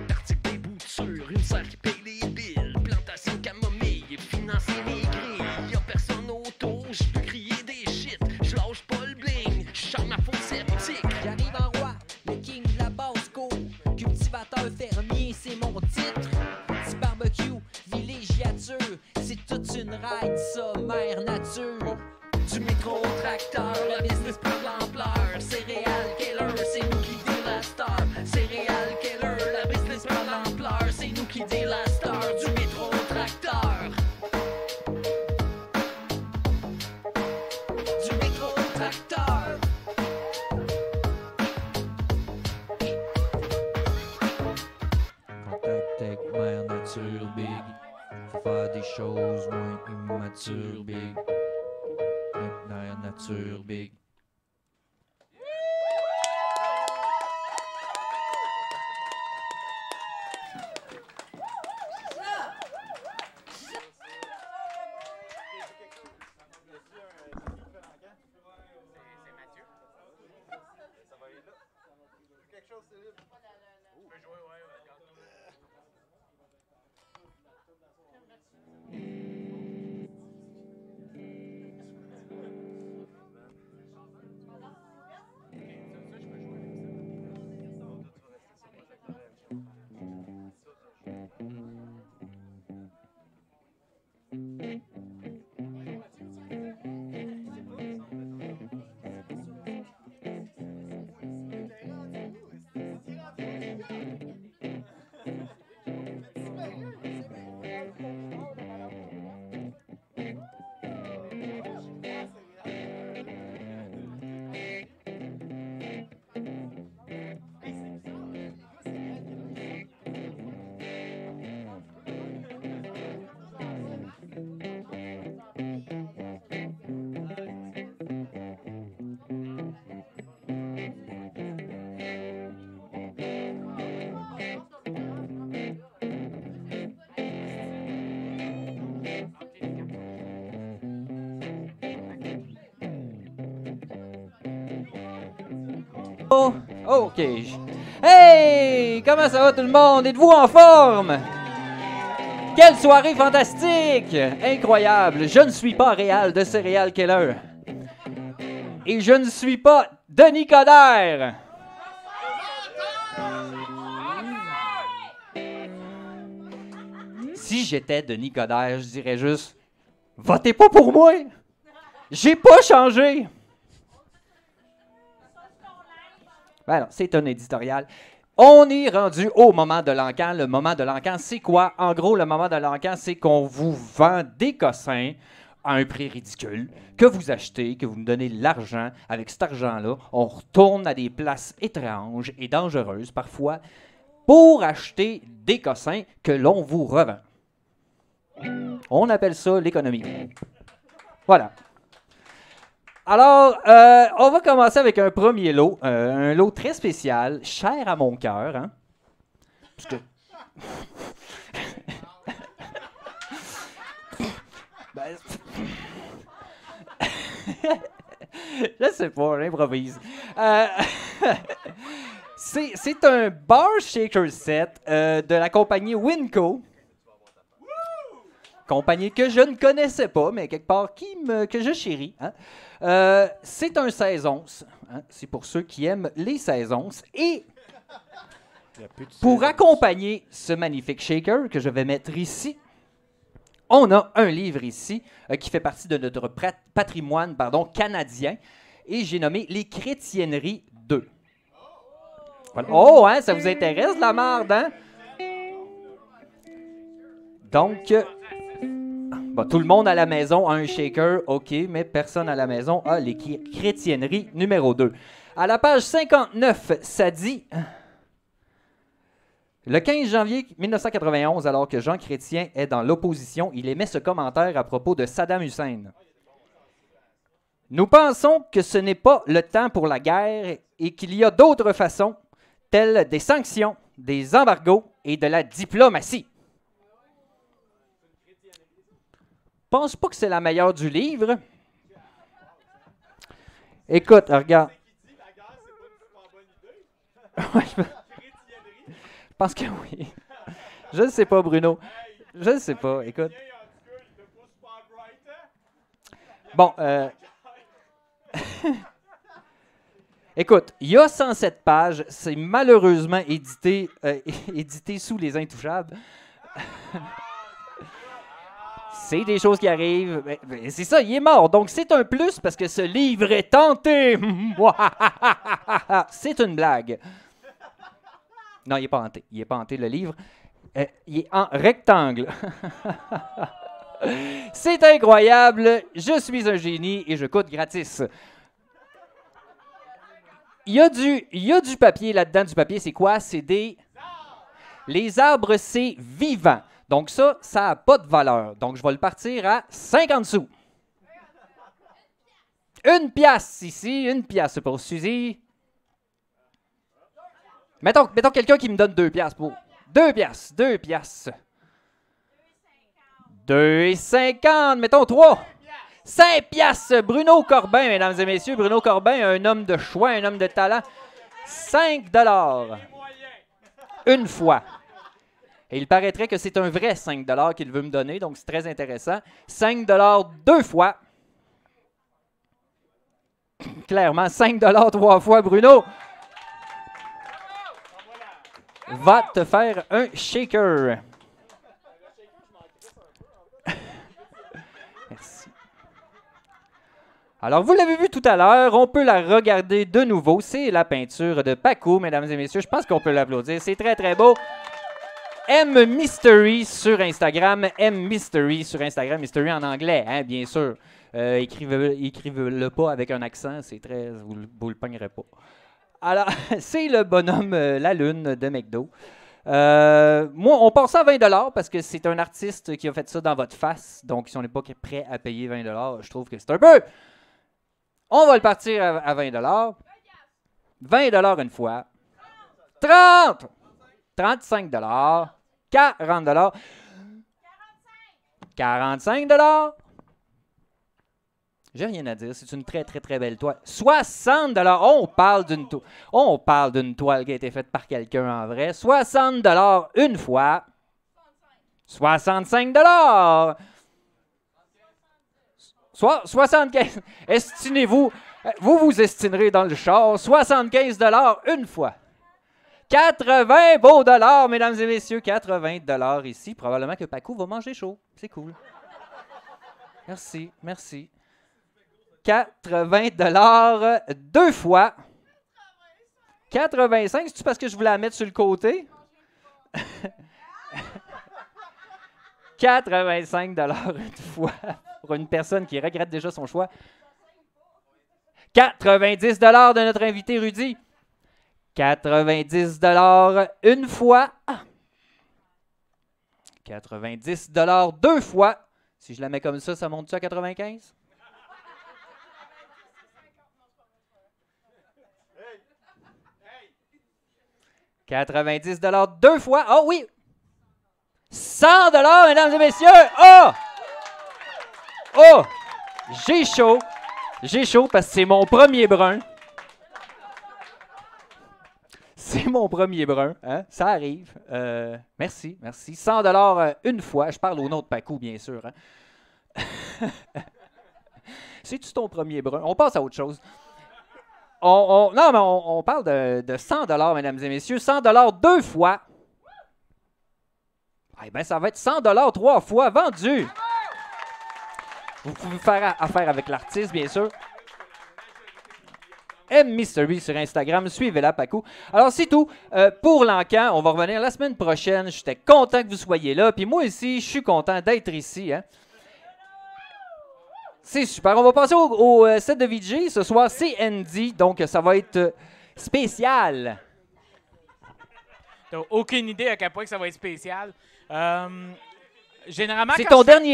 D'articles des boutures, une salle qui paye les billes. Plantation camomille, financer les grilles. Y'a personne autour, j'peux crier des shit. J'lâche pas le bling, j'chante ma fausse sceptique. J'arrive en roi, le king de la basse cour. Cultivateur fermier, c'est mon titre. Petit barbecue, villégiature. C'est toute une ride, ça, mère nature. Du métro au tracteur, le business prend de l'ampleur. Céréales Keller, c'est nous qui dit la star. Céréales Keller, la business prend de l'ampleur. C'est nous qui dit la star. Du métro au tracteur. Du métro au tracteur. chose moins immature, big. La nature, big. Oh, OK. Hey! Comment ça va tout le monde? Êtes-vous en forme? Quelle soirée fantastique! Incroyable! Je ne suis pas Réal de Serial Killer. Et je ne suis pas Denis Coderre. Si j'étais Denis Coderre, je dirais juste « Votez pas pour moi! J'ai pas changé! » Alors, c'est un éditorial. On est rendu au moment de l'encan. Le moment de l'encan, c'est quoi? En gros, le moment de l'encan, c'est qu'on vous vend des cossins à un prix ridicule, que vous achetez, que vous nous donnez l'argent. Avec cet argent-là, on retourne à des places étranges et dangereuses, parfois, pour acheter des cossins que l'on vous revend. On appelle ça l'économie. Voilà. Alors, on va commencer avec un premier lot, un lot très spécial, cher à mon cœur, hein? Parce que... ben... je sais pas, j'improvise. C'est un bar shaker set de la compagnie Winco. Compagnie que je ne connaissais pas, mais quelque part que je chéris. Hein? C'est un 16 onces. Hein? C'est pour ceux qui aiment les 16 onces. Et pour accompagner ce magnifique shaker que je vais mettre ici, on a un livre ici qui fait partie de notre patrimoine canadien. Et j'ai nommé Les Chrétienneries 2. Voilà. Oh, hein, ça vous intéresse, la marde, hein? Donc... bon, tout le monde à la maison a un shaker, OK, mais personne à la maison a les chrétienneries numéro 2. À la page 59, ça dit... Le 15 janvier 1991, alors que Jean Chrétien est dans l'opposition, il émet ce commentaire à propos de Saddam Hussein. Nous pensons que ce n'est pas le temps pour la guerre et qu'il y a d'autres façons, telles des sanctions, des embargos et de la diplomatie. Pense pas que c'est la meilleure du livre. Écoute, regarde. Je pense que oui. Je ne sais pas, Bruno. Je ne sais pas, écoute. Bon, écoute, il y a 107 pages. C'est malheureusement édité sous les Intouchables. C'est des choses qui arrivent. Mais c'est ça, il est mort. Donc, c'est un plus parce que ce livre est hanté. C'est une blague. Non, il n'est pas hanté. Il n'est pas hanté, le livre. Il est en rectangle. C'est incroyable. Je suis un génie et je coûte gratis. Il y a du papier là-dedans. Du papier, c'est quoi? C'est des... Les arbres, c'est vivant. Donc ça n'a pas de valeur. Donc je vais le partir à 50 sous. 1 piastre ici, 1 piastre pour Suzy. Mettons quelqu'un qui me donne 2 piastres pour... 2 piastres, 2 piastres. 2,50, mettons 3. 5 piastres, Bruno Corbin, mesdames et messieurs. Bruno Corbin, un homme de choix, un homme de talent. 5 $. Une fois. Et il paraîtrait que c'est un vrai 5 $ qu'il veut me donner, donc c'est très intéressant. 5 $ 2 fois. Clairement, 5 $ 3 fois, Bruno. Va te faire un shaker. Merci. Alors, vous l'avez vu tout à l'heure, on peut la regarder de nouveau. C'est la peinture de Paco, mesdames et messieurs. Je pense qu'on peut l'applaudir. C'est très, très beau. M Mystery sur Instagram. M Mystery sur Instagram. Mystery en anglais, hein, bien sûr. Écrivez-le pas avec un accent. C'est très... Vous le pognerez pas. Alors, c'est le bonhomme La Lune de McDo. Moi, on pense à 20 $ parce que c'est un artiste qui a fait ça dans votre face. Donc, si on n'est pas prêt à payer 20 $, je trouve que c'est un peu... On va le partir à 20 $. 20 $ une fois. 30! 35 $. 40 $. 45 $. J'ai rien à dire. C'est une très, très, très belle toile. 60 $. On parle d'une toile qui a été faite par quelqu'un en vrai. 60 $ une fois. 65 $. 75. Estimez-vous. Vous estimerez dans le char. 75 $ une fois. 80 beaux dollars, mesdames et messieurs. 80 $ ici. Probablement que Paco va manger chaud. C'est cool. Merci, merci. 80 $ deux fois. 85, c'est-tu parce que je voulais la mettre sur le côté? 85 $ une fois pour une personne qui regrette déjà son choix. 90 $ de notre invité Rudy. 90 $ une fois. 90 $ deux fois. Si je la mets comme ça monte-tu à 95? « 90 $ deux fois. Oh oui! 100 $, mesdames et messieurs! Oh! Oh! J'ai chaud. J'ai chaud parce que c'est mon premier brun. C'est mon premier brun. Hein? Ça arrive. Merci, merci. 100 $ une fois. Je parle au nom de Paco, bien sûr. Hein? C'est-tu ton premier brun? On passe à autre chose. Non, mais on parle de 100 $, mesdames et messieurs. 100 $ deux fois. Eh bien, ça va être 100 $ trois fois vendu. Vous pouvez faire affaire avec l'artiste, bien sûr. M Mystery sur Instagram. Suivez-la, Paco. Alors, c'est tout pour l'encan. On va revenir la semaine prochaine. J'étais content que vous soyez là. Puis moi aussi, je suis content d'être ici. Hein. C'est super. On va passer au set de VJ. Ce soir, c'est Andy. Donc, ça va être spécial. T'as aucune idée à quel point que ça va être spécial. Généralement, c'est ton dernier